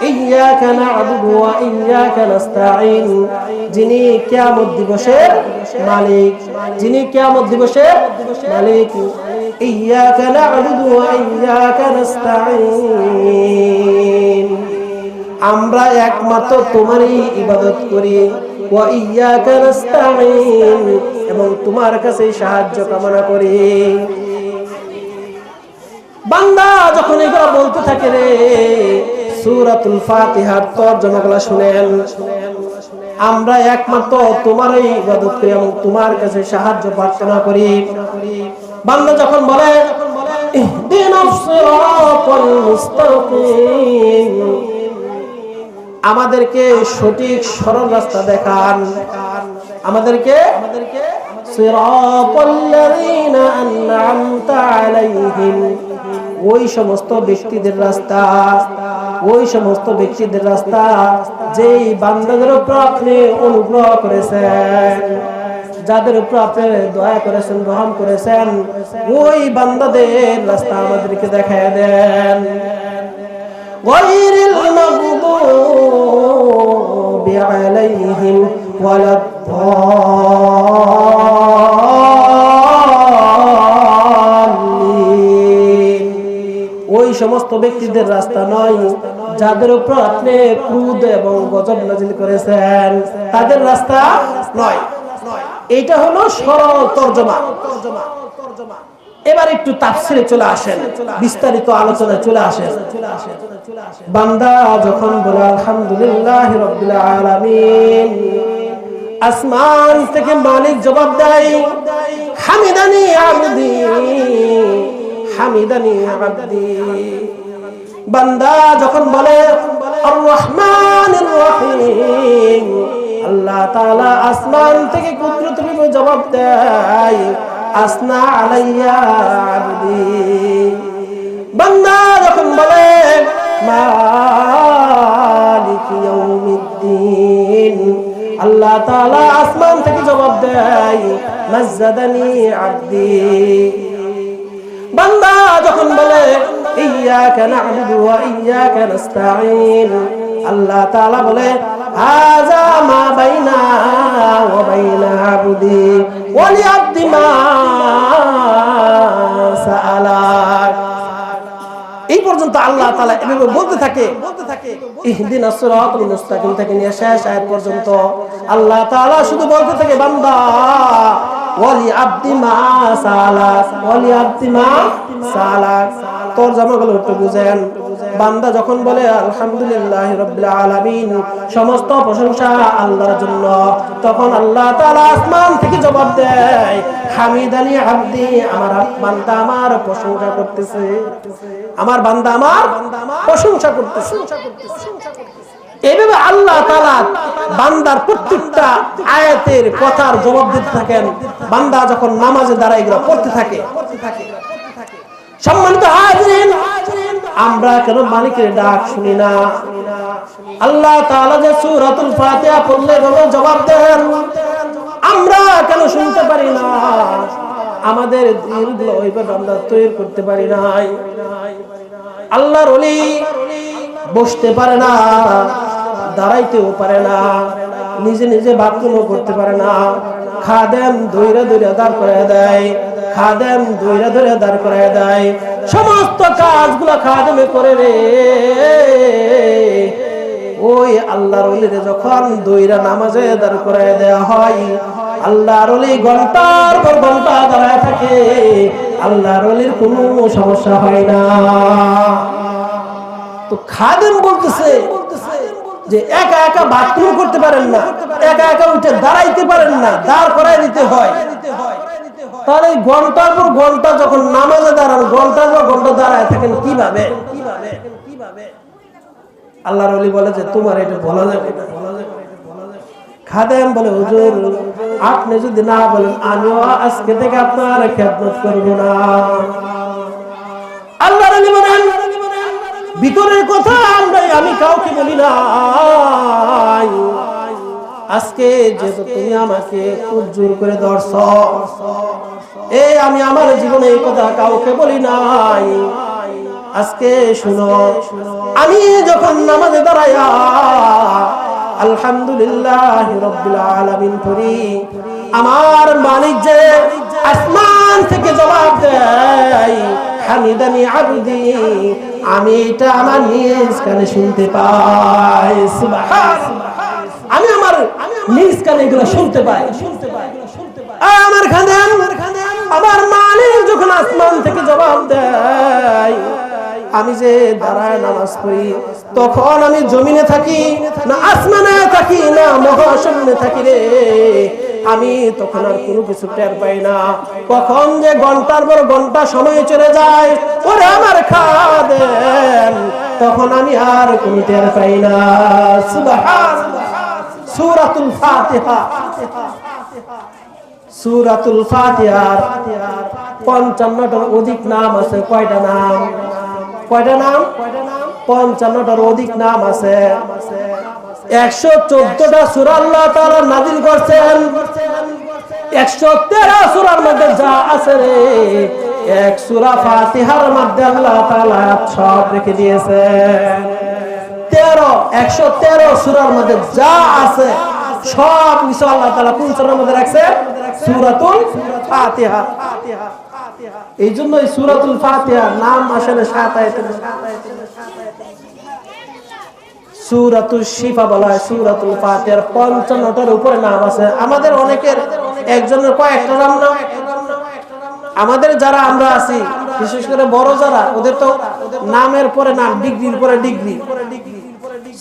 ইয়্যাকা না'বুদু ওয়া ইয়্যাকা নাস্তাঈন, যিনি কিয়ামত দিবসের মালিক, যিনি কিয়ামত দিবসের মালিক। ইয়্যাকা না'বুদু ওয়া ইয়্যাকা নাস্তাঈন, আমরা একমাত্র তোমারই ইবাদত করি। ওয়া ইয়্যাকা নাস্তাঈন, এবং তোমার কাছে সাহায্য কামনা করি। বান্দা যখন এগুলো বলতে থাকে রে, সূরাতুল ফাতিহার তরজমাগুলো শুনেন, আমরা একমাত্র তোমারই ইবাদত করি এবং তোমার কাছে সাহায্য প্রার্থনা করি। বান্দা যখন বলে ইহদিনাস সিরাতাল মুস্তাকিম, আমাদেরকে সঠিক সরল রাস্তা দেখান, আমাদেরকে সিরাতাল্লাযীনা আন'আমতা আলাইহিম, ওই সমস্ত ব্যক্তিদের রাস্তা, ওই সমস্ত ব্যক্তিদের রাস্তা যেই বান্দাদের উপর আপনি অনুগ্রহ করেছেন, যাদের উপর আপনি দয়া করেছেন, রহম করেছেন, ওই বান্দাদের রাস্তা আমাদেরকে দেখায় দেন। গায়রিল মাগদুবি আলাইহিম ওয়ালাদ-দাল্লিন, ওই সমস্ত ব্যক্তিদের রাস্তা নয় যাদের উপর আপনি ক্রোধ এবং গজব নাযিল করেছেন, তাদের রাস্তা নয়। এইটা হলো সরল তরজমা। এবার একটু তাফসিরে চলে আসেন, বিস্তারিত আলোচনায় চলে আসেন। বান্দা যখন বলে আলহামদুলিল্লাহি রাব্বিল আলামিন, আসমান থেকে মালিক জবাব দেয় হামিদানি আবদি, হামিদানি আবদি। বান্দা যখন বলে আর রহমানির রহিম, আল্লাহ তাআলা আসমান থেকে কুদরতুল জবাব দেয় আসনা আলাইয়া আবদি। বান্দা যখন বলে মালিক ইয়াউমিদ্দিন, আল্লাহ তাআলা আসমান থেকে জবাব দেয় মাজ্জাদানি আবদি। বান্দা যখন বলে ইয়্যাকা না'বুদু ওয়া ইয়্যাকা নাস্তাঈন। আল্লাহ তাআলা বলে হাযা মা বাইনা ওয়া বাইনা আবদি ওয়া লিআবদি মা সাআলাক। এই পর্যন্ত আল্লাহ তাআলা এভাবে বলতে থাকে ইহদিনাস সিরাতাল মুস্তাকিম থেকে নিয়ে শেষ আয়াত পর্যন্ত আল্লাহ তাআলা শুধু বলতে থাকে বান্দা ওয়ালি আবদি মা সালাক, ওয়ালি আবদি মা সালাক। তরজমাগুলো একটু বুঝেন। বান্দা যখন বলে আলহামদুলিল্লাহি রাব্বিল আলামিন, সমস্ত প্রশংসা আল্লাহর জন্য, তখন আল্লাহ তাআলা আসমান থেকে জবাব দেয় হামিদানি আবদি, আমার বান্দা আমার প্রশংসা করতেছে, আমার বান্দা আমার প্রশংসা করতেছে। এইভাবে আল্লাহ তাআলা বান্দার প্রত্যেকটা আয়াতের কথার জবাব দিতে থাকেন। বান্দা যখন নামাজে দাঁড়ায় এগুলো পড়তে থাকে। সম্মানিত হাজিরিন, আমরা কেন মালিকের ডাক শুনি না? আল্লাহ তাআলা যে সূরাতুল ফাতিহা পড়লে জবাব দেন, আমরা কেন শুনতে পারি না? আমাদের দিলগুলো ওইভাবে আমরা তৈরি করতে পারি নাই। আল্লাহর ওলি বসতে পারে না, দাঁড়াইতেও পারে না, নিজে নিজে বাথরুমও করতে পারে না। খাদেম দইরা দইরা দাঁড় করায় দেয়, খাদেম দইরা দইরা দাঁড় করায় দেয়। সমস্ত কাজগুলো খাদেমে করে রে। ওই আল্লাহর ওলিরে যখন দইরা নামাজে দাঁড় করায় দেয়া হয়, আল্লাহর ওলি ঘন্টার পর ঘন্টা দাঁড়ায় থাকে, আল্লাহর ওলির কোনো সমস্যা হয় না। তো খাদেম বলতেছে যে একা একা বাথরুম করতে পারেন না, একা একা উঠে দাঁড়াইতে পারেন না, দাঁড় করায় দিতে হয়। তাহলে ঘন্টার পর ঘন্টা যখন নামাজে দাঁড়ান, ঘন্টার পর ঘন্টা দাঁড়ায় থাকেন কিভাবে? আল্লাহর ওলি বলে যে তোমার এটা বলা যাবে না। খাদেম বলে হুজুর আপনি যদি না বলেন আমিও আজকে থেকে আপনার খেদমত করব না। আল্লাহর ওলি বলেন ভিতরের কথা আমি কাউকে বলি না। আজকে যেহেতু তুমি আমাকে খুব জোর করে ধরছ, আমি আমার জীবনে এই কথা কাউকে বলি নাই। আজকে শুনো, আমি যখন নামাজে দাঁড়াইয়া আলহামদুলিল্লাহি রাব্বিল আলামিন পড়ি, আমার মালিক যে আসমান থেকে জবাব দেয় হামিদানি আবদি, আমি এটা আমার নিজ কানে শুনতে পাই। সুবহানাল্লাহ, আমি আমার নিজ কানে এগুলো শুনতে পাই। আমার খাদেম, আমার মালিক যখন আসমান থেকে জবাব দেয়, আমি যে দাঁড়ায় নামাজ পড়ি, তখন আমি জমিনে থাকি না আসমানে থাকি না মহাশূন্যে থাকি রে, আমি তখন আর কোনো কিছু টের পাই না। কখন যে ঘন্টার পর ঘন্টা সময় চলে যায় ওরে আমার খাদেম, তখন আমি আর কোনো টের পাই না। সুবহানাল্লাহ। সূরাতুল ফাতিহা, সূরাতুল ফাতিহার 55টার অধিক নাম আছে। কয়টা নাম? কয়টা নাম? 55টার অধিক নাম আছে। 114টা সূরা আল্লাহ তাআলা নাযিল করেছেন। 113 সূরার মধ্যে যা আছে রে, এক সূরা ফাতিহার মধ্যে আল্লাহ তাআলা সব রেখে দিয়েছেন। 113 সূরার মধ্যে যা আছে সব কিছু আল্লাহ তাআলা কোন সূরার মধ্যে রাখছে? সূরাতুল ফাতিহা। এই জন্য এই সূরাতুল ফাতিহা নাম আসলে 7 আয়াতের। সূরাতুল শিফা বলা হয়। সূরাতুল ফাতিহার 55টার উপরে নাম আছে। আমাদের অনেকের একজনের কয়েকটা নাম না। আমাদের যারা আমরা আছি, বিশেষ করে বড় যারা, ওদের তো নামের পরে নাম, ডিগ্রির পরে ডিগ্রি।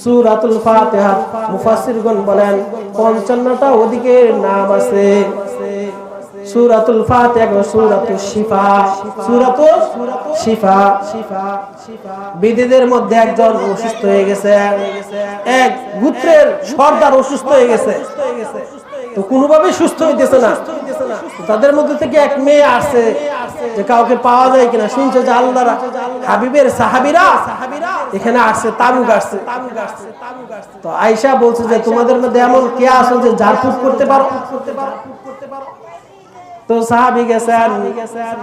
সূরাতুল ফাতিহা মুফাসসিরগণ বলেন 55টা ওদিকে নাম আছে। সূরাতুল ফাতিহা এবং সূরাতুল শিফা। সূরাতুল শিফা, বিদেদের মধ্যে একজন অসুস্থ হয়ে গেছে, এক গোত্রের সর্দার অসুস্থ হয়ে গেছে, তো কোনোভাবে সুস্থ হইতেছে না। তাদের মধ্যে থেকে এক মেয়ে আসছে যে কাউকে পাওয়া যায় কিনা। শুনছে যে আল্লাহর হাবিবের সাহাবীরা এখানে আসছে, তাবুক আসছে। তো আয়েশা বলছে যে তোমাদের মধ্যে এমন কে আছে যে ঝাড়ফুঁক করতে পারো? তো সাহাবী গেছেন,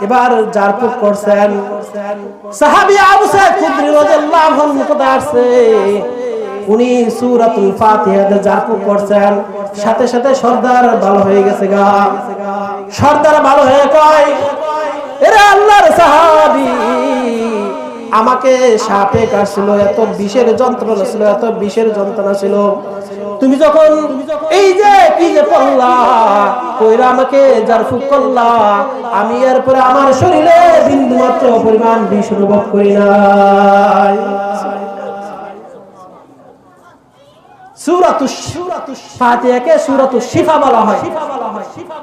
এবার জারপুক করছেন। সাহাবী আবু সাঈদ খুদরি রাদিয়াল্লাহু আনহু কোথায় আসছে, উনি সূরাতুল ফাতিহাতে জারপুক করছেন, সাথে সাথে সর্দার ভালো হয়ে গেছে গা। সর্দার ভালো হয়ে কয়, এরে আল্লাহর সাহাবী, আমাকে সাপে কাটছিল, এত বিষের যন্ত্রণা ছিল, এত বিষের যন্ত্রণা ছিল, তুমি যখন এই যে কি যে পড়লা, কইরা আমাকে জারফুক করলা, আমি এরপরে আমার শরীরে বিন্দু মাত্র পরিমাণ বিষ অনুভব করি নাই। সূরাতুশ ফাতিহাকে সূরাতুশ শিফা বলা হয়,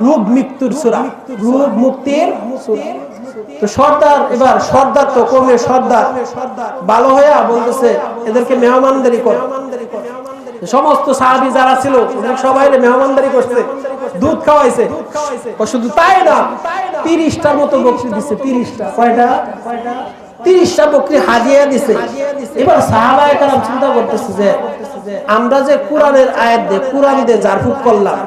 রোগ মৃত্যুর সূরা, রোগ মুক্তির সূরা। তো সর্দার, এবার সর্দার তো কমে সর্দার ভালো হয়ে বলতেছে এদেরকে মেহমানদারি করো। সমস্ত সাহাবী যারা ছিল ওদের সবাই মেহমানদারি করছে, দুধ খাওয়াইছে। শুধু তাই না, 30টার মতো বকরি দিছে। 30টা, কয়টা? 30টা বকরি হাদিয়া দিছে। এবার সাহাবায়ে কেরাম চিন্তা করতেছে যে আমরা যে কোরআনের আয়াত দিয়ে, কোরআন দিয়ে জারফুক করলাম,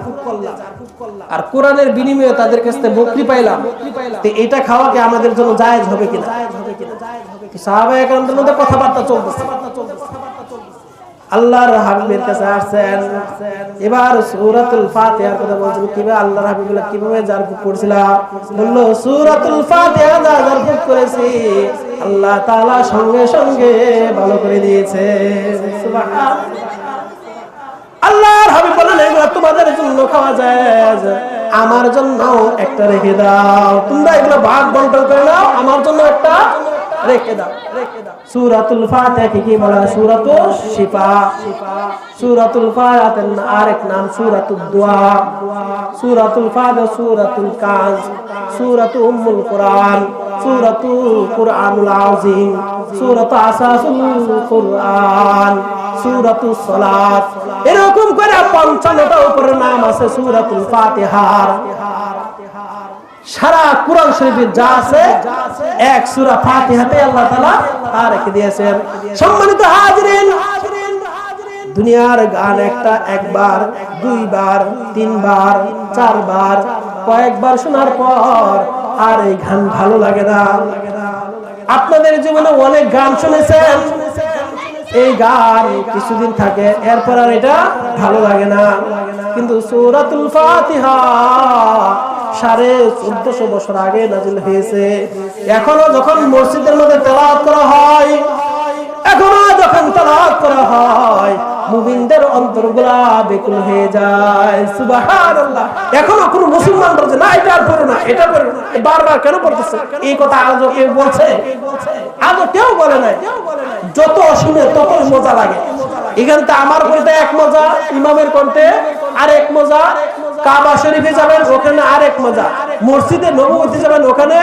আর কোরআনের বিনিময়ে তাদের কাছ থেকে বকরি পাইলাম, তো এটা খাওয়া কি আমাদের জন্য জায়েজ হবে কিনা? সাহাবায়ে কেরামদের মধ্যে কথাবার্তা চলতেছে। আল্লাহর হাবিবের কাছে আসছেন, এবার সূরাতুল ফাতিহার কথা বলছেন, কিভাবে আল্লাহর হাবিবুল্লাহ কিভাবে জারফুক করেছিল। বললো সূরাতুল ফাতিহা জারফুক করেছি, আল্লাহ তাআলা সঙ্গে সঙ্গে ভালো করে দিয়েছে। সুবহানাল্লাহ। আল্লাহর হাবিব বলেন, এগুলো তোমাদের জন্য খাওয়া যায়, আমার জন্য একটা রেখে দাও, তোমরা এগুলো ভাগ বন্টন করে নাও, আমার জন্য একটা রেখে দাও। সূরাতুল ফাতিহা কি বলা? সূরাতুশ শিফা। সূরাতুল ফাতিহার আরেক নাম সূরাতুদ দুআ। সূরাতুল ফাতিহা সূরাতুল কানজ, সূরাতু উম্মুল কুরআন, সূরাতুল কুরআনুল আযীম, সূরাতু আসাসুল কুরআন, সূরাতুস সালাত। এরকম করে 55টা উপরে নাম আছে সূরাতুল ফাতিহার। সারা কুরআন শরীফে যা আছে এক সূরা ফাতিহাতে আল্লাহ তাআলা তা রেখে দিয়েছেন। সম্মানিত হাজিরিন, দুনিয়ার গান একটা একবার, দুইবার, তিনবার, চারবার, কয়েকবার শোনার পর আর এই গান ভালো লাগে না। আপনাদের জীবনে অনেক গান শুনেছেন, এই গান কিছুদিন থাকে, এরপর আর এটা ভালো লাগে না। কিন্তু সূরাতুল ফাতিহা 1450 বছর আগে নাজিল হয়েছে। এখনো যখন মসজিদের মধ্যে তেলাওয়াত করা হয়, এখনো যখন তেলাওয়াত করা হয়, মুমিনদের অন্তরগুলা বেকুল হয়ে যায়। সুবহানাল্লাহ। এখনো কোন মুসলমান বলছে না এটা আর পড়ো না, এটা পড়ো না, বারবার কেন পড়তেছে? এই কথা আজও কেউ বলছে? আজও কেউ বলে নাই। যত শুনে তত মজা লাগে। এখান থেকে আমার কণ্ঠে এক মজা, ইমামের কণ্ঠে আরেক মজা, কাবা শরীফে যাবেন ওখানে আরেক মজা, মসজিদে নববীতে যাবেন ওখানে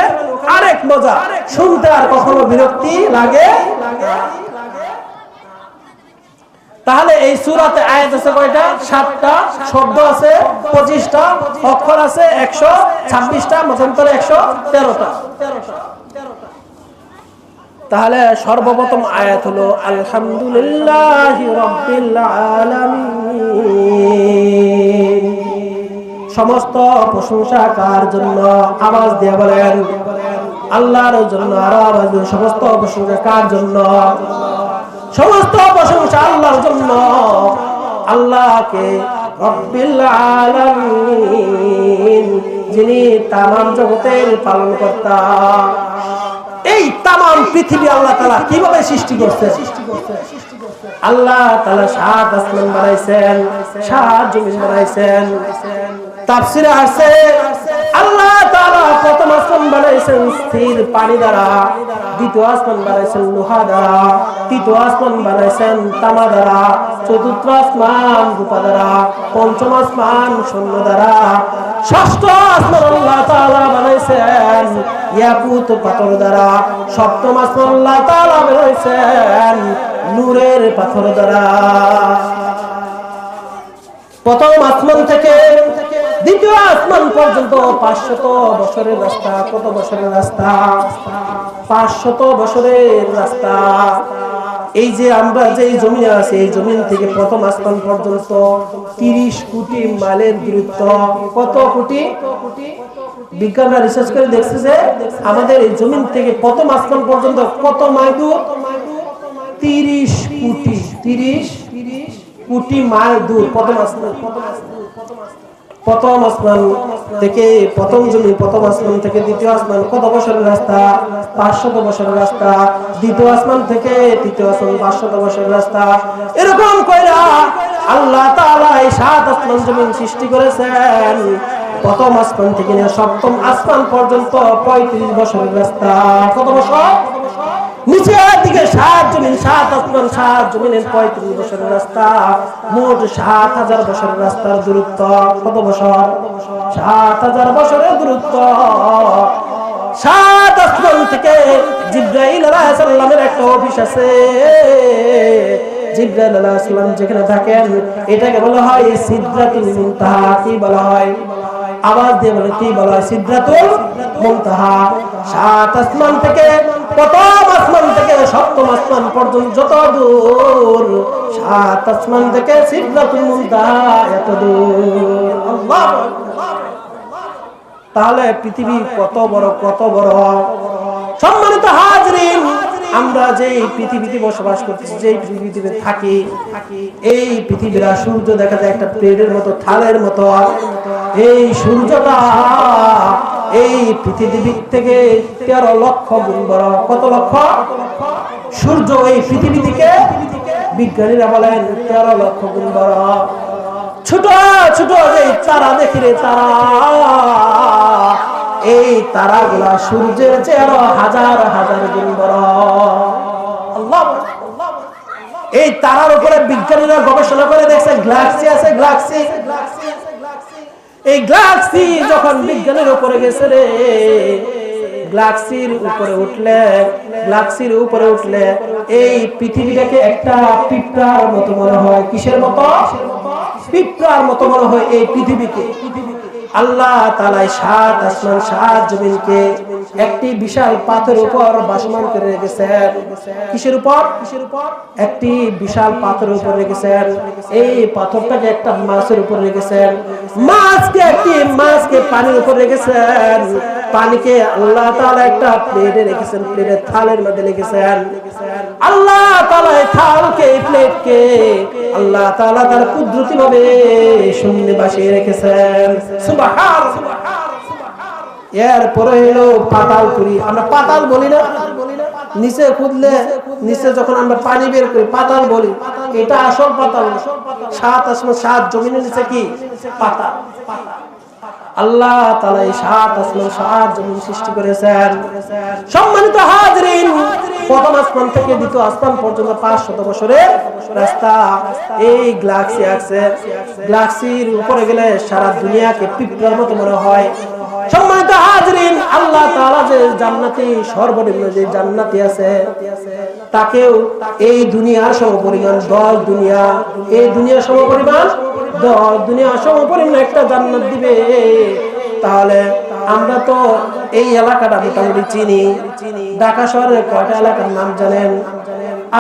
আরেক মজা। শুনতে আর কখনো বিরক্তি লাগে? তাহলে এই সূরাতে আয়াত আছে কয়টা? 7টা, শব্দ আছে 25টা, অক্ষর আছে 126টা, মতান্তরে 113টা। তাহলে সর্বপ্রথম আয়াত হলো আলহামদুলিল্লাহি রাব্বিল আলামিন। সমস্ত প্রশংসা কার জন্য? আওয়াজ দিয়ে বলেন আল্লাহর জন্য। আরো আওয়াজ দিয়ে সমস্ত প্রশংসা কার জন্য? সমস্ত প্রশংসা আল্লাহর জন্য। আল্লাহকে রব্বিল আলামিন, যিনি তামাম জগতের পালনকর্তা। এই তামাম পৃথিবী আল্লাহ তাআলা কিভাবে সৃষ্টি করছেন? আল্লাহ তাআলা 7 আসমান বানাইছেন, 7 জমিন বানাইছেন। তাফসীরে আছে আল্লাহ তাআলা প্রথম আসমান বানাইছেন স্থির পানি দ্বারা, দ্বিতীয় আসমান বানাইছেন লোহা দ্বারা, তৃতীয় আসমান বানাইছেন তামা দ্বারা, চতুর্থ আসমান রূপা দ্বারা, পঞ্চম আসমান স্বর্ণ দ্বারা, ষষ্ঠ আসমান আল্লাহ তাআলা বানাইছেন ইয়াকুত পাথর দ্বারা, সপ্তম আসমান আল্লাহ তাআলা বানাইছেন নূরের পাথর দ্বারা। প্রথম আসমান থেকে দ্বিতীয় আসমান পর্যন্ত 500 বছরের রাস্তা। কত বছরের রাস্তা? 500 বছরের রাস্তা। এই যে আমরা যে জমিনে আছি, এই জমিন থেকে প্রথম আসমান পর্যন্ত 30 কোটি মাইলের দূরত্ব। কত কোটি? বিজ্ঞানরা রিসার্চ করে দেখছে যে আমাদের এই জমিন থেকে প্রথম আসমান পর্যন্ত কত মাইল দূর? 30 কোটি। 30 কোটি মাইল দূর প্রথম আসমান। প্রথম আসমান থেকে প্রথম জমি, প্রথম আসমান থেকে দ্বিতীয় আসমান কত বছরের রাস্তা? 500 বছরের রাস্তা। দ্বিতীয় আসমান থেকে তৃতীয় আসমান 500 বছরের রাস্তা। এরকম কইরা আল্লাহ তাআলা এই 7 আসমান জমিন সৃষ্টি করেছেন। প্রথম আসমান থেকে নিয়ে সপ্তম আসমান পর্যন্ত 35 বছরের রাস্তা। কত বছর? নিচের দিকে 7 জমিন, 7 আসমান, 7 জমিনের 35 বছরের রাস্তা। মোট 7000 বছরের রাস্তার দূরত্ব। কত বছর? 7000 বছরের দূরত্ব। 7 আসমান থেকে জিবরাইল আলাইহিস সালামের একটা অফিস আছে। জিবরাইল আলাইহিস সালাম যেখানে থাকেন এটাকে বলা হয় সিদরাতুল মুনতাহা। কি বলা হয়? আওয়াজ দিয়ে বলে, কি বলা হয়? সিদরাতুল মুনতাহা। 7 আসমান থেকে প্রথম আসমান থেকে সপ্তম আসমান পর্যন্ত যত দূর, 7 আসমান থেকে সিদরাতুল মুনতাহা এত দূর। আল্লাহ! তাহলে পৃথিবী কত বড়, কত বড়! সম্মানিত হাজরিন, আমরা যে পৃথিবীতে বসবাস করতেছি, যে পৃথিবীতে থাকি, এই পৃথিবীর সূর্য দেখা যায় একটা প্লেটের মতো, থালের মতো। এই সূর্যটা এই পৃথিবীর থেকে 13 লক্ষ গুণ বড়। কত লক্ষ? সূর্য এই পৃথিবী থেকে বিজ্ঞানীরা বলেন 13 লক্ষ গুণ বড়। ছোট ছোট যে তারা দেখি রে, তারা, এই তারাগুলা সূর্যের চেয়ে আরো হাজার হাজার গুণ বড়। আল্লাহ! এই তারার উপরে বিজ্ঞানীরা গবেষণা করে দেখছে গ্যালাক্সি আছে, গ্যালাক্সি। এই গ্যালাক্সি যখন বিজ্ঞানের উপরে গেছে রে, গ্যালাক্সির উপরে উঠলে এই পৃথিবীটাকে একটা পিঁপড়ার মতো মনে হয়। কিসের মতো? পিঁপড়ার মতো মনে হয় এই পৃথিবীকে। আল্লাহ তাআলা 7 আসমান 7 জমিনকে একটি বিশাল পাথরের উপর ভাসমান করে রেখেছেন। কিসের উপর? একটি বিশাল পাথরের উপর রেখেছেন। এই পাথরটাকে একটা মাছের উপর রেখেছেন। মাছকে পানির উপর রেখেছেন। পানিকে আল্লাহ তাআলা একটা প্লেটে রেখেছেন, প্লেটের থালের মধ্যে রেখেছেন। আল্লাহ তাআলা এই থালকে, এই প্লেটকে আল্লাহ তাআলা তার কুদরতি ভাবে শূন্যে বসিয়ে রেখেছেন। সুবহানাল্লাহ! এরপরে হলো পাতালপুরি। আমরা পাতাল বলি না? নিচে খুদলে নিচে যখন আমরা পানি বের করি পাতাল বলি। এটা আসল পাতাল। 7 আসমান 7 জমিনের নিচে কি? পাতাল। আল্লাহ তাআলা এই 7 আসমান 7 জমিন সৃষ্টি করেছেন। সম্মানিত হাজরিন, প্রথম আসমান থেকে দ্বিতীয় আসমান পর্যন্ত 500 বছরের রাস্তা। এই গ্যালাক্সি আছে, গ্যালাক্সির উপরে গেলে সারা দুনিয়াকে পিঁপড়ার মতো মনে হয়। সম্মানিত হাজরিন, আল্লাহ তাআলা যে জান্নাতি, সর্বনিম্ন যে জান্নাতি আছে, তাকেও এই দুনিয়ার সমপরিমাণ 10 দুনিয়া, এই দুনিয়ার সমপরিমাণ 10 দুনিয়ার সমপরিমাণ একটা জান্নাত দিবে। তাহলে আমরা তো এই এলাকাটা মোটামুটি চিনি। ঢাকা শহরের কয়টা এলাকার নাম জানেন?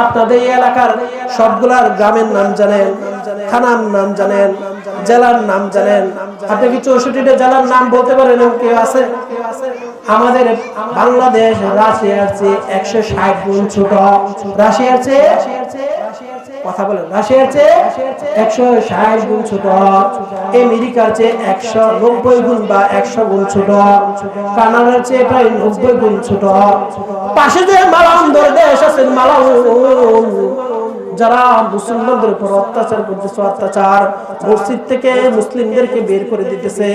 আপনাদের এই এলাকার সবগুলার গ্রামের নাম জানেন, থানার নাম জানেন, জেলার নাম জানেন? আপনি কি 64টা জেলার নাম বলতে পারেন? কেউ আছে? আমাদের বাংলাদেশ রাশিয়ার চেয়ে 160 গুণ ছোট। রাশিয়ার চেয়ে, কথা বলেন, রাশিয়ার চেয়ে 160 গুণ ছোট। আমেরিকার চেয়ে 190 গুণ বা 100 গুণ ছোট। কানাডার চেয়ে প্রায় 90 গুণ ছোট। পাশে যে মালাউন দেশ আছে, মালাউন, যারা মুসলমানদের উপর অত্যাচার করতেছে, অত্যাচার, মসজিদ থেকে মুসলিমদেরকে বের করে দিতেছে,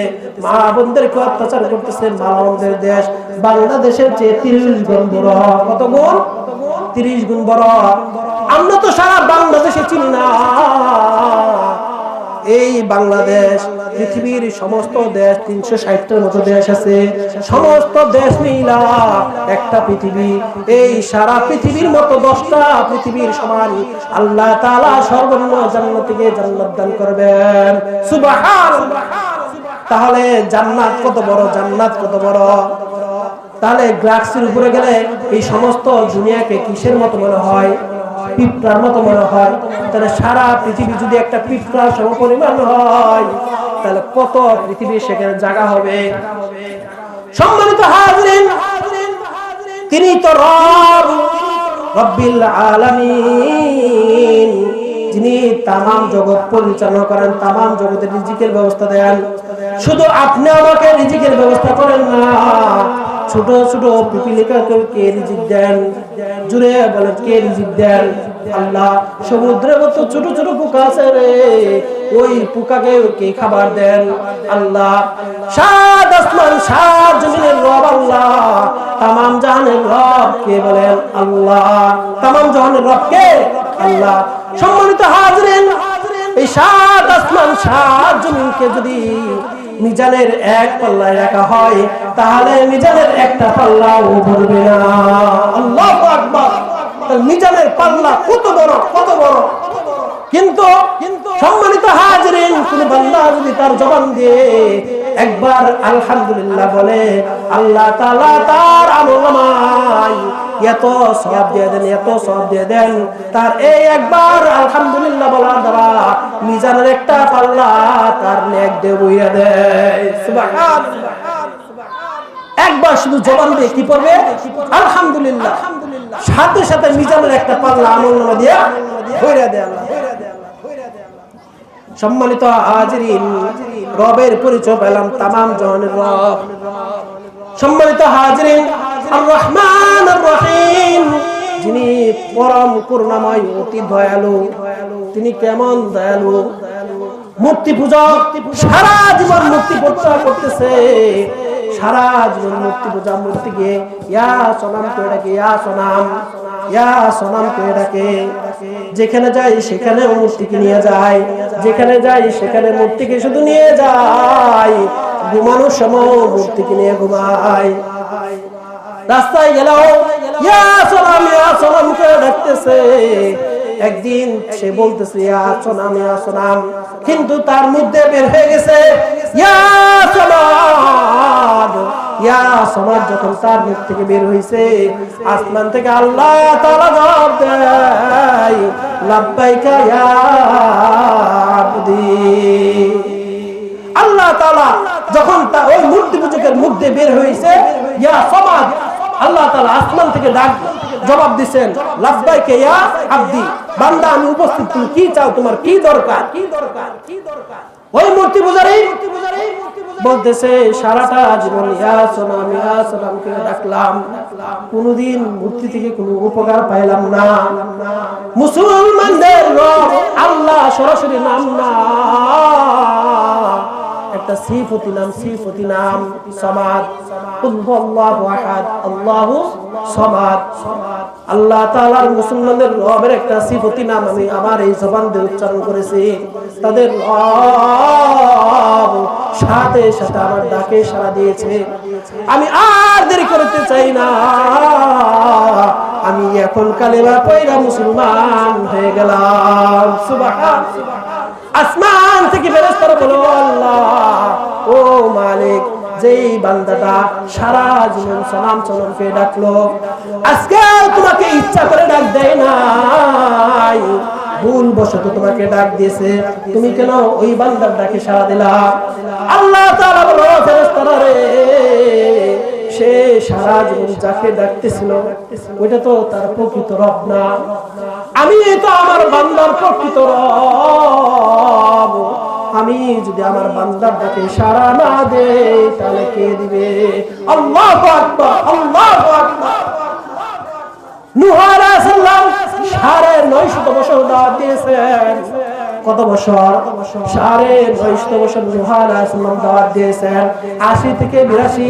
মা বোনদেরকে অত্যাচার করতেছে, মালাউনদের দেশ বাংলাদেশের চেয়ে 30 গুণ বড়। কত গুণ? 30 গুণ বড়। আমরা তো সারা বাংলাদেশে চিনি না। এই বাংলাদেশ পৃথিবীর সমস্ত দেশ 360টার মতো দেশ আছে, সমস্ত দেশ মিলা একটা পৃথিবী। এই সারা পৃথিবীর মতো 10টা পৃথিবীর সমান আল্লাহ তাআলা সর্বনিম্ন জান্নাত থেকে জান্নাত দান করবেন। সুবহানাল্লাহ। তাহলে জান্নাত কত বড়, জান্নাত কত বড়। তাহলে গ্লাক্সির উপরে গেলে এই সমস্ত দুনিয়াকে কিসের মতো মনে হয়? পিঁপড়ার মতো মনে হয়। তাহলে সারা পৃথিবী যদি একটা পিঁপড়ার সমপরিমাণ হয়, তাহলে কত পৃথিবী সেখানে জায়গা হবে। সম্মানিত হাজিরিন, তিনি তো রব, রব্বিল আলামিন, যিনি তামাম জগৎ পরিচালনা করেন, তামাম জগতের রিজিকের ব্যবস্থা দেন। শুধু আপনি আমাকে রিজিকের ব্যবস্থা করেন না, ছোট ছোট পিপিলিকাকে কে রিজিক দেন? জুড়ে বলেন, কে রিজিক দেন? আল্লাহ। সমুদ্রের মতো ছোট ছোট পোকা আছে রে, ওই পোকাকে কে খাবার দেন? আল্লাহ। সাত আসমান সাত জমিনের রব আল্লাহ, তামাম জাহানের রব কে বলেন? আল্লাহ। তামাম জাহানের রব কে? আল্লাহ। সম্মানিত হাজিরিন, এই সাত আসমান সাত জমিনকে যদি মিজানের এক পাল্লায় রাখা হয়, তাহলে মিজানের একটা পাল্লাও ভরবে না। আল্লাহু আকবার। মিজানের পাল্লা কত বড়, কত বড়। কিন্তু সম্মানিত হাজিরিন, কোন বান্দা যদি তার জবান দিয়ে একবার আলহামদুলিল্লাহ বলে, আল্লাহ তাআলা তার আমলনামায় এত সওয়াব দিয়ে দেন, এত সওয়াব দিয়ে দেন। তার এই একবার আলহামদুলিল্লাহ বলার দ্বারা মিজানের একটা পাল্লা তার নেক দিয়ে বইয়া দেয়। সুবহানাল্লাহ। একবার শুধু জবান দিয়ে কি পড়বে? আলহামদুলিল্লাহ, সাথে সাথে মিজানের একটা পাল্লা আমলনামা দিয়ে বইয়া দেয় আল্লাহ। সম্মানিত হাজিরিন, রবের পরিচয় পেলাম, তামাম জাহানের রব। সম্মানিত হাজিরিন, আর রহমান আর রহিম, যিনি পরম করুণাময়, অতি দয়ালু। তিনি কেমন দয়ালু? মূর্তি পূজক সারা জীবন মূর্তি পূজা করতেছে, সারা জীবন মূর্তি পূজা, মূর্তিকে ইয়া সনাম করে ডাকে, ইয়া সনাম, ইয়া সনাম করে ডাকে। যেখানে যাই সেখানে মূর্তিকে নিয়ে যায়, যেখানে যাই সেখানে মূর্তিকে শুধু নিয়ে যায়। ঘুমানোর সময় মূর্তিকে নিয়ে ঘুমায়। রাস্তায় গেলেও ইয়া সনাম, ইয়া সনাম করে ডাকতেছে। একদিন সে বলতেছে ইয়া সনাম, ইয়া সনাম, কিন্তু তার মধ্যে বের হয়ে গেছে ইয়া সনাম, ইয়া সনাম। যখন তার মুখ থেকে বের হইছে, আসমান থেকে আল্লাহ তাআলা জবাব দেয়, লাব্বাইকা ইয়া আবদি। আল্লাহ তাআলা যখন ওই মূর্তি পূজকের মুখ দিয়ে বের হইছে ইয়া সমাদ, আল্লাহ তাআলা আসমান থেকে ডাক জবাব দিবেন, লাব্বাইকা ইয়া আবদি, বান্দা আমি উপস্থিত, তুমি কি চাও, তোমার কি দরকার? ওই মূর্তি পূজারী বলতেছে, সারাটা জীবন ইয়া সনাম, ইয়া সনাম কে ডাকলাম, কোনদিন মূর্তি থেকে কোনো উপকার পাইলাম না। মুসলমানদের রব আল্লাহ সরাসরি নাম না, একটা সিফতি নাম, সিফতি নাম সামাদ। কুল হুয়াল্লাহু আহাদ, আল্লাহু সামাদ। আল্লাহ তাআলার মুসলমানদের রবের একটা সিফতি নাম আমি আমার এই জবান দিয়ে উচ্চারণ করেছি। তাদের রব সাথে সাথে আমার ডাকে সাড়া দিয়েছে। আমি আর দেরি করতে চাই না, আমি এখন কালেমা পড়া মুসলমান হয়ে গেলাম। সুবহানাল্লাহ। আসমান থেকে ফেরেশতারা বলল, আল্লাহ ও মালিক, যেই বান্দাটা সারা জীবন সালাম সালামকে ডাকলো, আজকে তোমাকে ইচ্ছা করে ডাক দেয় নাই, ভুল বশত তোমাকে ডাক দিয়েছে, তুমি কেন ওই বান্দার ডাকে সাড়া দিলা? আল্লাহ তাআলা বলল, ফেরেশতারা রে, সে সারা জীবন যাকে ডাকতেছিল ওইটা তো তার প্রকৃত রব না, আমি তো আমার বান্দার প্রকৃত রব। আমি যদি আমার বান্দার ডাকে সাড়া না দেই তাহলে কে দিবে? আল্লাহু আকবার, আল্লাহু আকবার। নূহ আলাইহিস সালাম 950 বছর দাওয়াত দিয়েছেন। কত বছর? 950 বছর নূহ আলাইহিস সালাম দাওয়াত দিয়েছেন। 80 থেকে 82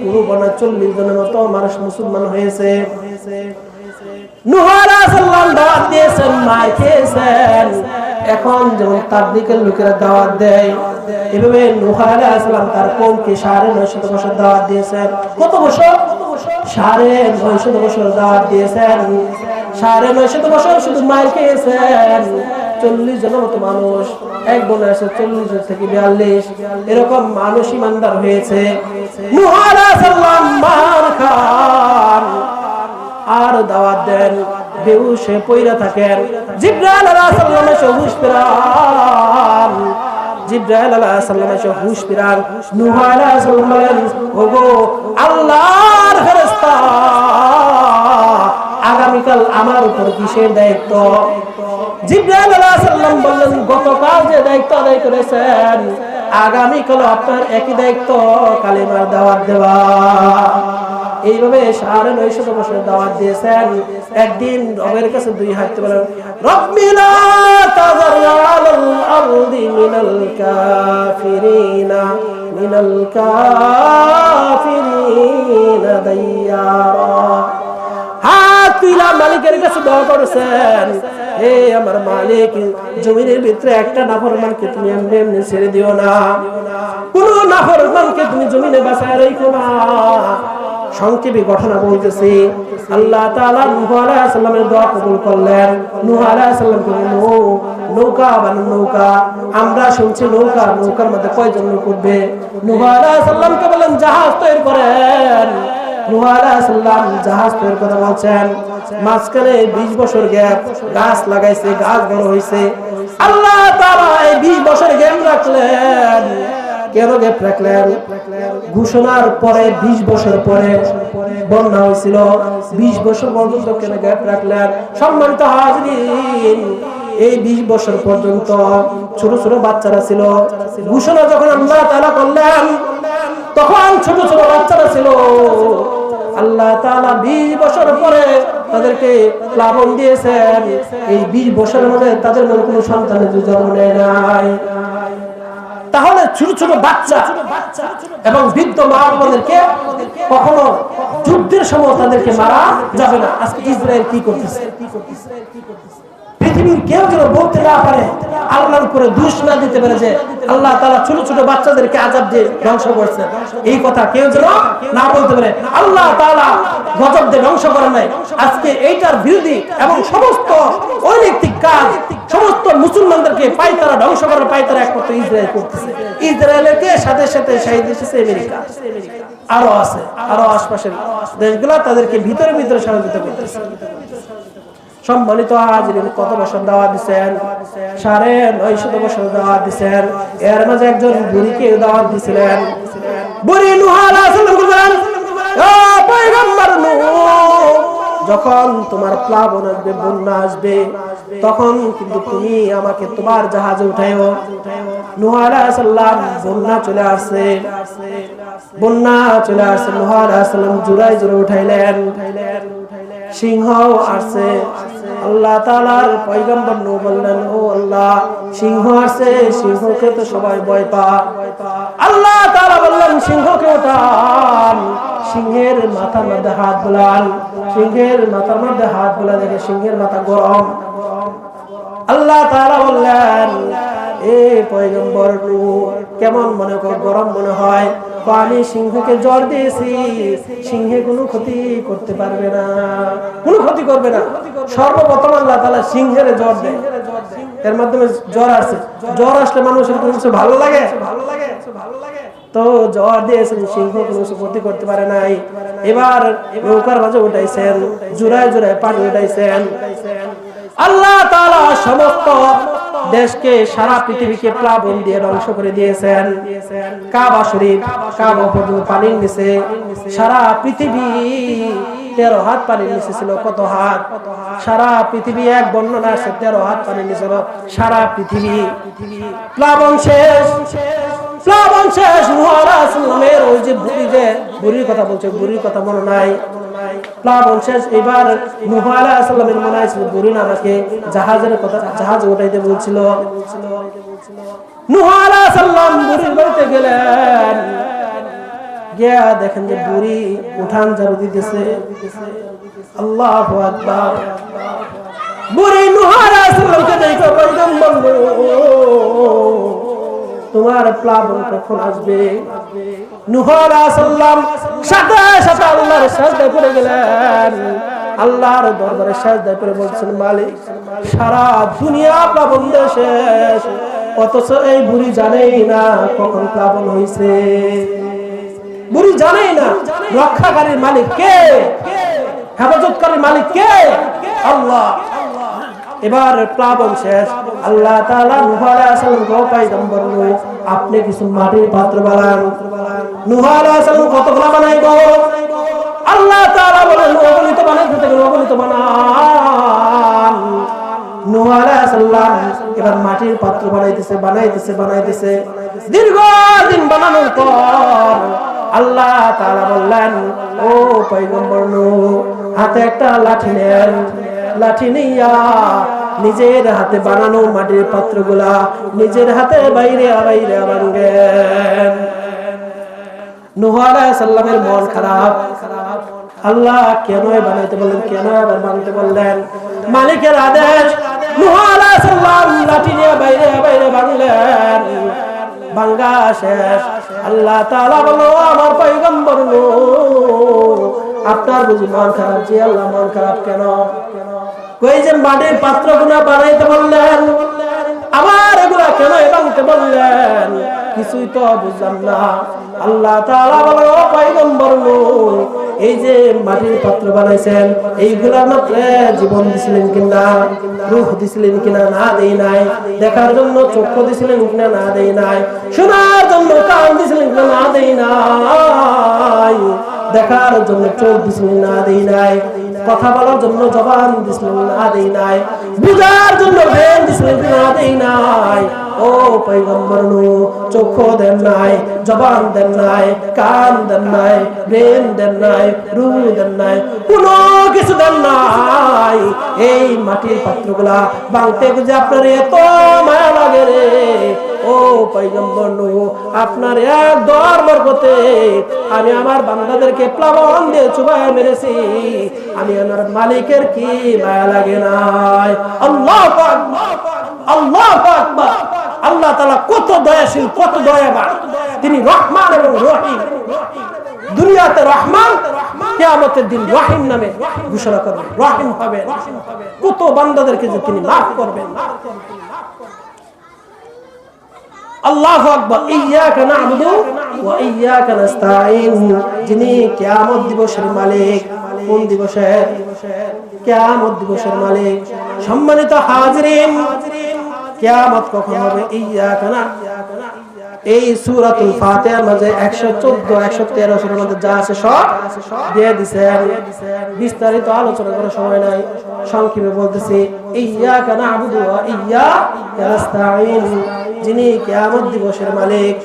পুরো 40 জনের মতো মানুষ মুসলমান হয়েছে। নূহ আলাইহিস সালাম দাওয়াত দিয়েছেন, মার খেয়েছেন। এখন যেমন তাবলীগের লোকেরা দাওয়াত দেয়, এভাবে নূহ আলাইহিস সালাম তার কওমকে 950 বছর দাওয়াত দিয়েছেন। কত বছর? 950 বছর দাওয়াত দিয়েছেন। 950 বছর শুধু মার খেয়েছেন 40 জনের মতো মানুষ। এক বনে আছে 40 থেকে 42 এরকম মানুষ ইমানদার হয়েছে। নূহ আলাইহিস সালাম মার খান আর দাওয়াত দেন, বেহুশে পয়রা থাকেন। জিবরাইল আলাইহিস সালাম এসে হুশ ফেরান। জিবরাইল আলাইহিস সালাম এসে হুশ ফেরান। নূহ আলাইহিস সালাম বলেন, ওগো আল্লাহর ফেরেশতা, আগামীকাল আমার উপর কিসের দায়িত্ব? জিবরাইল আলাইহিস সালাম বললেন, গতকাল যে দায়িত্ব আদায় করেছেন আগামীকাল আপনার একই দায়িত্ব, কালিমার দাওয়াত দেওয়া। এইভাবে 950 বছর দাওয়াত দিয়েছেন। একদিন রবের কাছে 2 হাত তুলে বলেন, রব্বি লা তাযার আলাল আরদি মিনাল কাফিরিনা দাইয়ারা। হাত তুলে মালিকের কাছে দোয়া করেছেন, হে আমার মালিক, জমিনের ভিতরে একটা নাফরমানকে তুমি এমনি ছেড়ে দিও না, কোন নাফরমানকে তুমি জমিনে বাঁচায় রাখো না। সংক্ষেপে ঘটনা বলতেছি, আল্লাহ তাআলা নূহ আলাইহিস সালামের দোয়া কবুল করলেন। নূহ আলাইহিস সালাম বললেন, নৌকা বানান নৌকা। আমরা শুনছি নৌকার মধ্যে কয়জন লোক উঠবে? নূহ আলাইহিস সালামকে বলেন জাহাজ তৈরি করেন। নূহ আলাইহিস সালাম জাহাজ তৈরি করে বলছেন, মাঝখানে 20 বছর গ্যাপ, গাছ লাগাইছে, গাছ বড় হইছে। আল্লাহ তাআলা এই 20 বছর গ্যাপ রাখলেন। কেন গ্যাপ রাখলেন? ঘোষণার পরে 20 বছর পরে বন্যা হয়েছিল। 20 বছর পর্যন্ত কেন গ্যাপ রাখলেন? সম্মানিত হাজরিন, এই 20 বছর পর্যন্ত ছোট ছোট বাচ্চারা ছিল। ঘোষণা যখন আল্লাহ তাআলা করলেন তখন ছোট ছোট বাচ্চারা ছিল। আল্লাহ তাআলা 20 বছর পরে তাদেরকে প্লাবন দিয়েছেন। এই 20 বছরের মধ্যে তাদের মধ্যে কোনো সন্তানের জন্ম নেয় নাই। তাহলে ছোট ছোট বাচ্চা এবং বৃদ্ধ মা বোনদেরকে কখনো যুদ্ধের সময় তাদেরকে মারা যাবে না। আজকে ইসরায়েল কি করতেছে? পৃথিবীর কেউ যেন বলতে না পারে, আল্লাহর উপরে দোষ না দিতে পারে যে আল্লাহ তাআলা ছোট ছোট বাচ্চাদেরকে আযাব দিয়ে ধ্বংস করছেন। এই কথা কেউ যেন না বলতে পারে। আল্লাহ তাআলা গজব দিয়ে ধ্বংস করেন নাই। আজকে এইটার বিরোধী এবং সমস্ত অনৈতিক কাজ সমস্ত মুসলমানদেরকে পাইতারা ধ্বংস করার পাইতারা একমাত্র ইসরায়েল করতেছে। ইসরায়েলকে সাথে সাথে শহীদ দিতেছে আমেরিকা, আরো আছে, আরো আশপাশের দেশগুলো তাদেরকে ভিতরে ভিতরে সহযোগিতা করতেছে। সম্মানিত হাজিরিন, কত বছর দাওয়াত দিয়েছেন? 950 বছর দাওয়াত দিয়েছেন। এর মাঝে একজন বুড়িকে দাওয়াত দিয়েছিলেন। বুড়ি নূহ আলাইহিস সালাম বলেন, ও পয়গম্বর নূহ, যখন তোমার প্লাবন আসবে, বন্যা আসবে, তখন কিন্তু তুমি আমাকে তোমার জাহাজে উঠাইও। নূহ আলাইহিস সালাম বন্যা চলে আসছে, নূহ আলাইহিস সালাম জোড়ায় জোড়ে উঠাইলেন। সিংহ আসছে। আল্লাহ তাআলার পয়গম্বর নূহ বললেন, ও আল্লাহ, সিংহ আসছে, সিংহকে তো সবাই ভয় পায়। আল্লাহ তাআলা বললেন, সিংহকে ওঠান। সিংহের মাথার মধ্যে হাত বুলান। সিংহের মাথার মধ্যে হাত বুলা দেখে সিংহের মাথা গরম। আল্লাহ তাআলা বললেন, এ পয়গম্বর নূহ, কেমন মনে কর গরম মনে হয়? আমি সিংহকে জ্বর দিয়েছি, সিংহে কোনো ক্ষতি করতে পারবে না, কোনো ক্ষতি করবে না। সর্বপ্রথম আল্লাহ তাআলা সিংহের জ্বর দেয়, এর মাধ্যমে জ্বর আসে। জ্বর আসলে মানুষের কোনো কিছু ভালো লাগে? তো জ্বর দিয়েছেন, সিংহ কোনো কিছু ক্ষতি করতে পারে নাই। এবার নৌকার মাঝে উঠাইছেন, জোড়ায় জোড়ায় পানি উঠাইছেন। আল্লাহ তাআলা সমস্ত দেশকে, সারা পৃথিবীকে প্লাবন দিয়ে ধ্বংস করে দিয়েছেন। কাবা শরীফ, কাবা পর্যন্ত পানির নিচে। সারা পৃথিবী 13 হাত পানির নিচে ছিল। কত হাত? সারা পৃথিবী, এক বর্ণনা আছে 13 হাত পানির নিচে ছিল সারা পৃথিবী। প্লাবন শেষ, প্লাবন শেষ। নূহ আলাইহিস সালামের ওই যে বুড়ির কথা বলছে, বুড়ির কথা মনে নাই। প্লাবন শেষ। এবার নূহ আলাইহিস সালামের মনে হয়েছিল বুড়ি আমাকে জাহাজের কথা, জাহাজ উঠাইতে বলছিল। নূহ আলাইহিস সালাম বুড়ির বাড়িতে গেলেন, গিয়া দেখেন যে বুড়ি উঠান ঝাড়ু দিতেছে। আল্লাহু আকবার। বুড়ি নূহ আলাইহিস সালামকে দেখে পয়গম্বর তোমার প্লাবন কখন আসবে? নূহ আলাইহিস সালাম সাথে সাথে আল্লাহর সাজদায় পড়ে গেলেন, আল্লাহর দরবারে সাজদায় পড়ে বলছেন, মালিক সারা দুনিয়া প্লাবন শেষ, অথচ এই বুড়ি জানেই না কখন প্লাবন হয়েছে। বুড়ি জানেই না রক্ষাকারীর মালিক কে, হেফাজতকারীর মালিক কে? আল্লাহ। এবার প্লাবন শেষ, আল্লাহ তাআলা নূহ আলাইহিস সালামকে পয়গম্বর নূহ আপনি কিছু মাটির পাত্র বানান। নূহ আলাইহিস সালাম কতগুলো বানাইবো? আল্লাহ তাআলা বলেন অগণিত বানাইতে থাকেন, অগণিত বানান। নূহ আলাইহিস সালাম এবার মাটির পাত্র বানাইতেছে। দীর্ঘদিন বানানোর পর আল্লাহ তাআলা বললেন, ও পয়গম্বর নূহ হাতে একটা লাঠি নেন, লাঠি নিয়া নিজের হাতে বানানো মাটির পাত্রগুলা নিজের হাতে বাইরে ভাঙেন। নূহ আলাইহিস সালামের মন খারাপ, আল্লাহ কেন বানাইতে বললেন, কেন আবার বানাইতে বললেন? মালিকের আদেশ। নূহ আলাইহিস সালাম লাঠি নিয়ে বাইরে ভাঙলেন, ভাঙ্গা শেষ। আল্লাহ তাআলা বলল, আমার পয়গম্বর নূহ আপনার বুঝি মন খারাপ? জি আল্লাহ, মন খারাপ কেন? কই যে মাটির পাত্রগুলো বানাইতে বললেন, আবার এগুলা কেন ভাঙতে বললেন? কিছুই তো বুঝলাম না। আল্লাহ তাআলা বলল, ও পয়গম্বর নূহ এই যে মাটির পাত্র বানাইছেন, এইগুলার মধ্যে জীবন দিছিলেন কিনা, রূহ দিছিলেন কিনা? না দেই নাই। দেখার জন্য চক্ষু দিছিলেন কিনা? না দেই নাই। শোনার জন্য কান দিছিলেন কিনা? না দেই নাই। দেখার জন্য চোখ দিছিলেন? না দেই নাই। কথা বলার জন্য জবান দিছিলেন? না দেই নাই। বুঝার জন্য ব্রেন দিছিলেন? না দেই নাই। ও পয়গম্বর নূহ চক্ষু দেন নাই, জবান দেন নাই, কান দেন নাই, ব্রেন দেন নাই, রূহ দেন নাই, কোনো কিছু দেন নাই। এই মাটির পাত্রগুলা ভাঙতে বুঝে আপনার এত মায়া লাগে রে। ও পয়গম্বর নূহ আপনার এক দোয়ার বরকতে আমি আমার বান্দাদেরকে প্লাবন দিয়ে চুবায় মেরেছি, আমি আমার মালিকের কি মায়া লাগে নাই? আল্লাহু আকবার, আল্লাহু আকবার। আল্লাহ তাআলা কত দয়াশীল, কত দয়াবান, তিনি রহমান এবং রহিম। দুনিয়াতে রহমান, কিয়ামতের দিন রহিম নামে ঘোষণা করবেন, রহিম হবেন। কত বান্দাদেরকে যে তিনি মাফ করবেন। আল্লাহু আকবার। ইয়্যাকা না'বুদু ওয়া ইয়্যাকা নাস্তাঈন। যিনি কিয়ামত দিবসের মালিক। কোন দিবসের? কিয়ামত দিবসের মালিক। সম্মানিত হাজিরিন, কিয়ামত কখন হবে? ইয়্যাকা না, এই সূরাতুল ফাতিহার মাঝে 114 113 সূরার মধ্যে যা আছে সব দিয়ে দিয়েছেন। বিস্তারিত আলোচনা করার সময় নাই, সংক্ষেপে বলতেছি। ইয়্যাকা না'বুদু ওয়া ইয়্যাকা নাস্তাঈন, যিনি কিয়ামত দিবসের মালিক।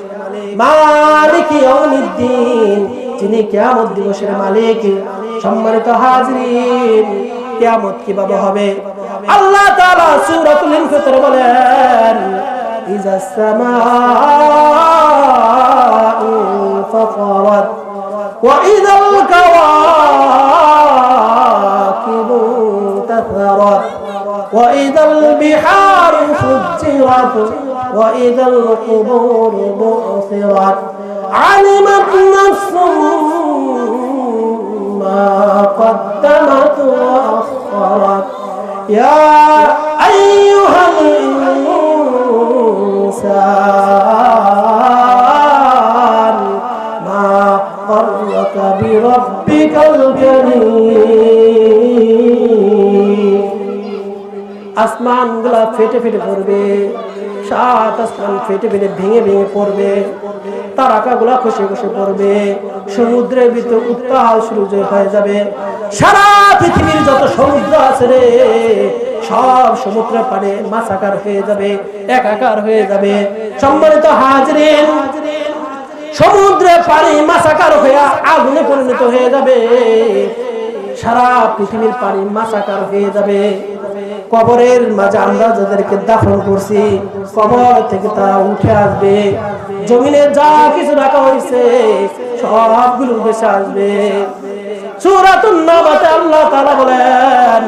মালিক ইয়াউমিদ্দিন, যিনি কিয়ামত দিবসের মালিক। সম্মানিত হাজিরিন, কিয়ামত কিভাবে হবে? আল্লাহ তাআলা সূরাতুল ইনফিতর বলেন, ইযাস সামাউ ফাতারাত ওয়া ইযাল কাওয়াকিবু তাসারাত ওয়া ইযাল বিহারু ফুজ্জিরাত ওয়া ইযাল কুবুরু বু'থিরাত আলিমাত নাফসুম মা قدمت وأخرت يا أيها الإنسان ما غرك بربك الكريم। আসমান গুলা ফেটে ফেটে পড়বে, সাত আসমান ফেটে ফেটে ভেঙে ভেঙে পড়বে, তারকা গুলা খসে খসে পড়বে, সমুদ্রের ভিতর উত্তাল শুরু হয়ে যাবে। সারা পৃথিবীর যত সমুদ্র আছে রে, সব সমুদ্রের পানি মাছাকার হয়ে যাবে, একাকার হয়ে যাবে। সম্মানিত হাজিরিন, সমুদ্রের পানি মাছাকার হয়ে আগুনে পরিণত হয়ে যাবে। সারা পৃথিবীর পানি মাছাকার হয়ে যাবে। কবরের মাঝে আমরা যাদেরকে দাফন করছি, কবর থেকে তারা উঠে আসবে। জমিনে যা কিছু রাখা হয়েছে সবগুলো ভেসে আসবে। সূরাতুন নাবাতে আল্লাহ তাআলা বলেন,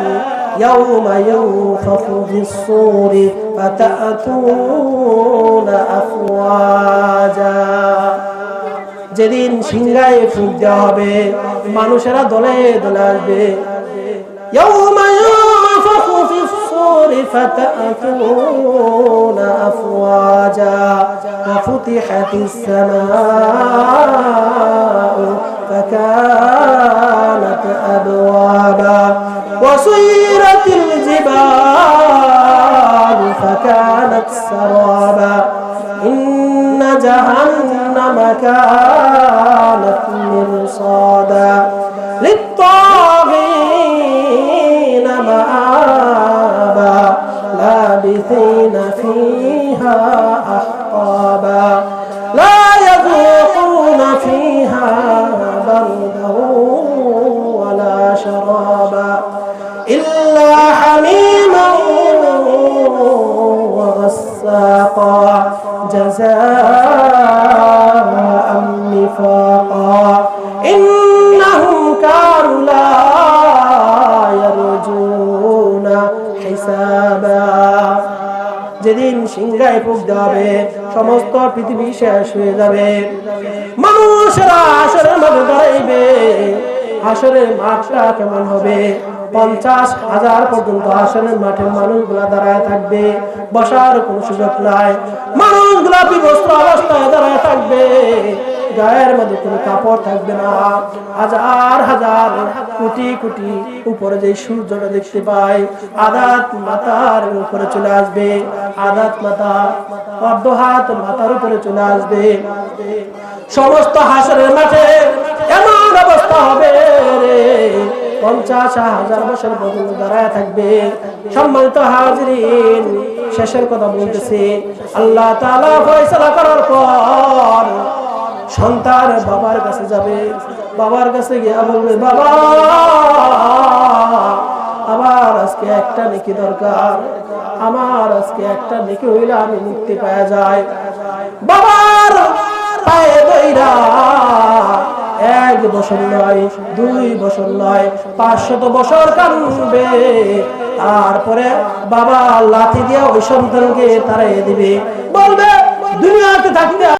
ইয়াউমা ইউনফাখু ফিস-সূরি ফাতাতুনা আফওয়াজা। যেদিন সিংহায় ফুঁক দেওয়া হবে, মানুষেরা দলে দলে আসবে। ইয়াউমা ইউনফাখু ফিস-সূরি ফাতাতুনা আফওয়াজা ওয়া ফুতিহাতিস সামাউ ফাকানাত আবওয়াবা ওয়া সুয়িরাতিল জিবালু ফাকানাত সারাবা ইন্না জাহান্নামা কানাত মিরসাদা লিত-তাগীনা মাআবা লাবিথিনা ফীহা আহকাবা লা ইয়াযূকুনা ফীহা বারদান ওয়ালা শারাবা ইল্লা হামীমান ওয়া গাসসাকা জাযাআন মিফাকা ইন্নাহুম কানু লা ইয়ারজুনা হিসাবা। যেদিন সিংহায় ফুঁক দেওয়া হবে, সমস্ত পৃথিবী শেষ হয়ে যাবে, মানুষেরা হাসরের মাঠে দাঁড়াইবে। হাসরের মাঠটা কেমন হবে? 50,000 পর্যন্ত হাসরের মাঠের মানুষগুলা দাঁড়ায় থাকবে, বসার কোনো সুযোগ নাই। মানুষগুলা বিবস্ত্র অবস্থায় দাঁড়ায় থাকবে, গায়ের মধ্যে কোনো কাপড় থাকবে না। হাজার হাজার কোটি কোটি উপরে যে সূর্যটা দেখতে পাই, আদাত মাথার উপরে চলে আসবে, আদাত মাথা অর্ধ হাত মাথার উপরে চলে আসবে। সমস্ত হাসরের মাঠে এমন অবস্থা হবে রে, 50,000 বছর পর্যন্ত দাঁড়ায় থাকবে। সম্মানিত হাজিরিন, শেষের কথা বলতেছি, আল্লাহ তাআলা ফয়সালা করার পর সন্তান বাবার কাছে যাবে, বাবার কাছে গিয়ে বলবে, বাবা আমার আজকে একটা নেকি দরকার, আমার আজকে একটা নেকি হইলে আমি মুক্তি পাওয়া যায়। বাবার পায়ে দইরা 1 বছর নয়, 2 বছর নয়, 500 বছর কাঁদবে। তারপরে বাবা লাথি দিয়ে ওই সন্তানকে তাড়িয়ে দিবে, বলবে দুনিয়াতে থাকতে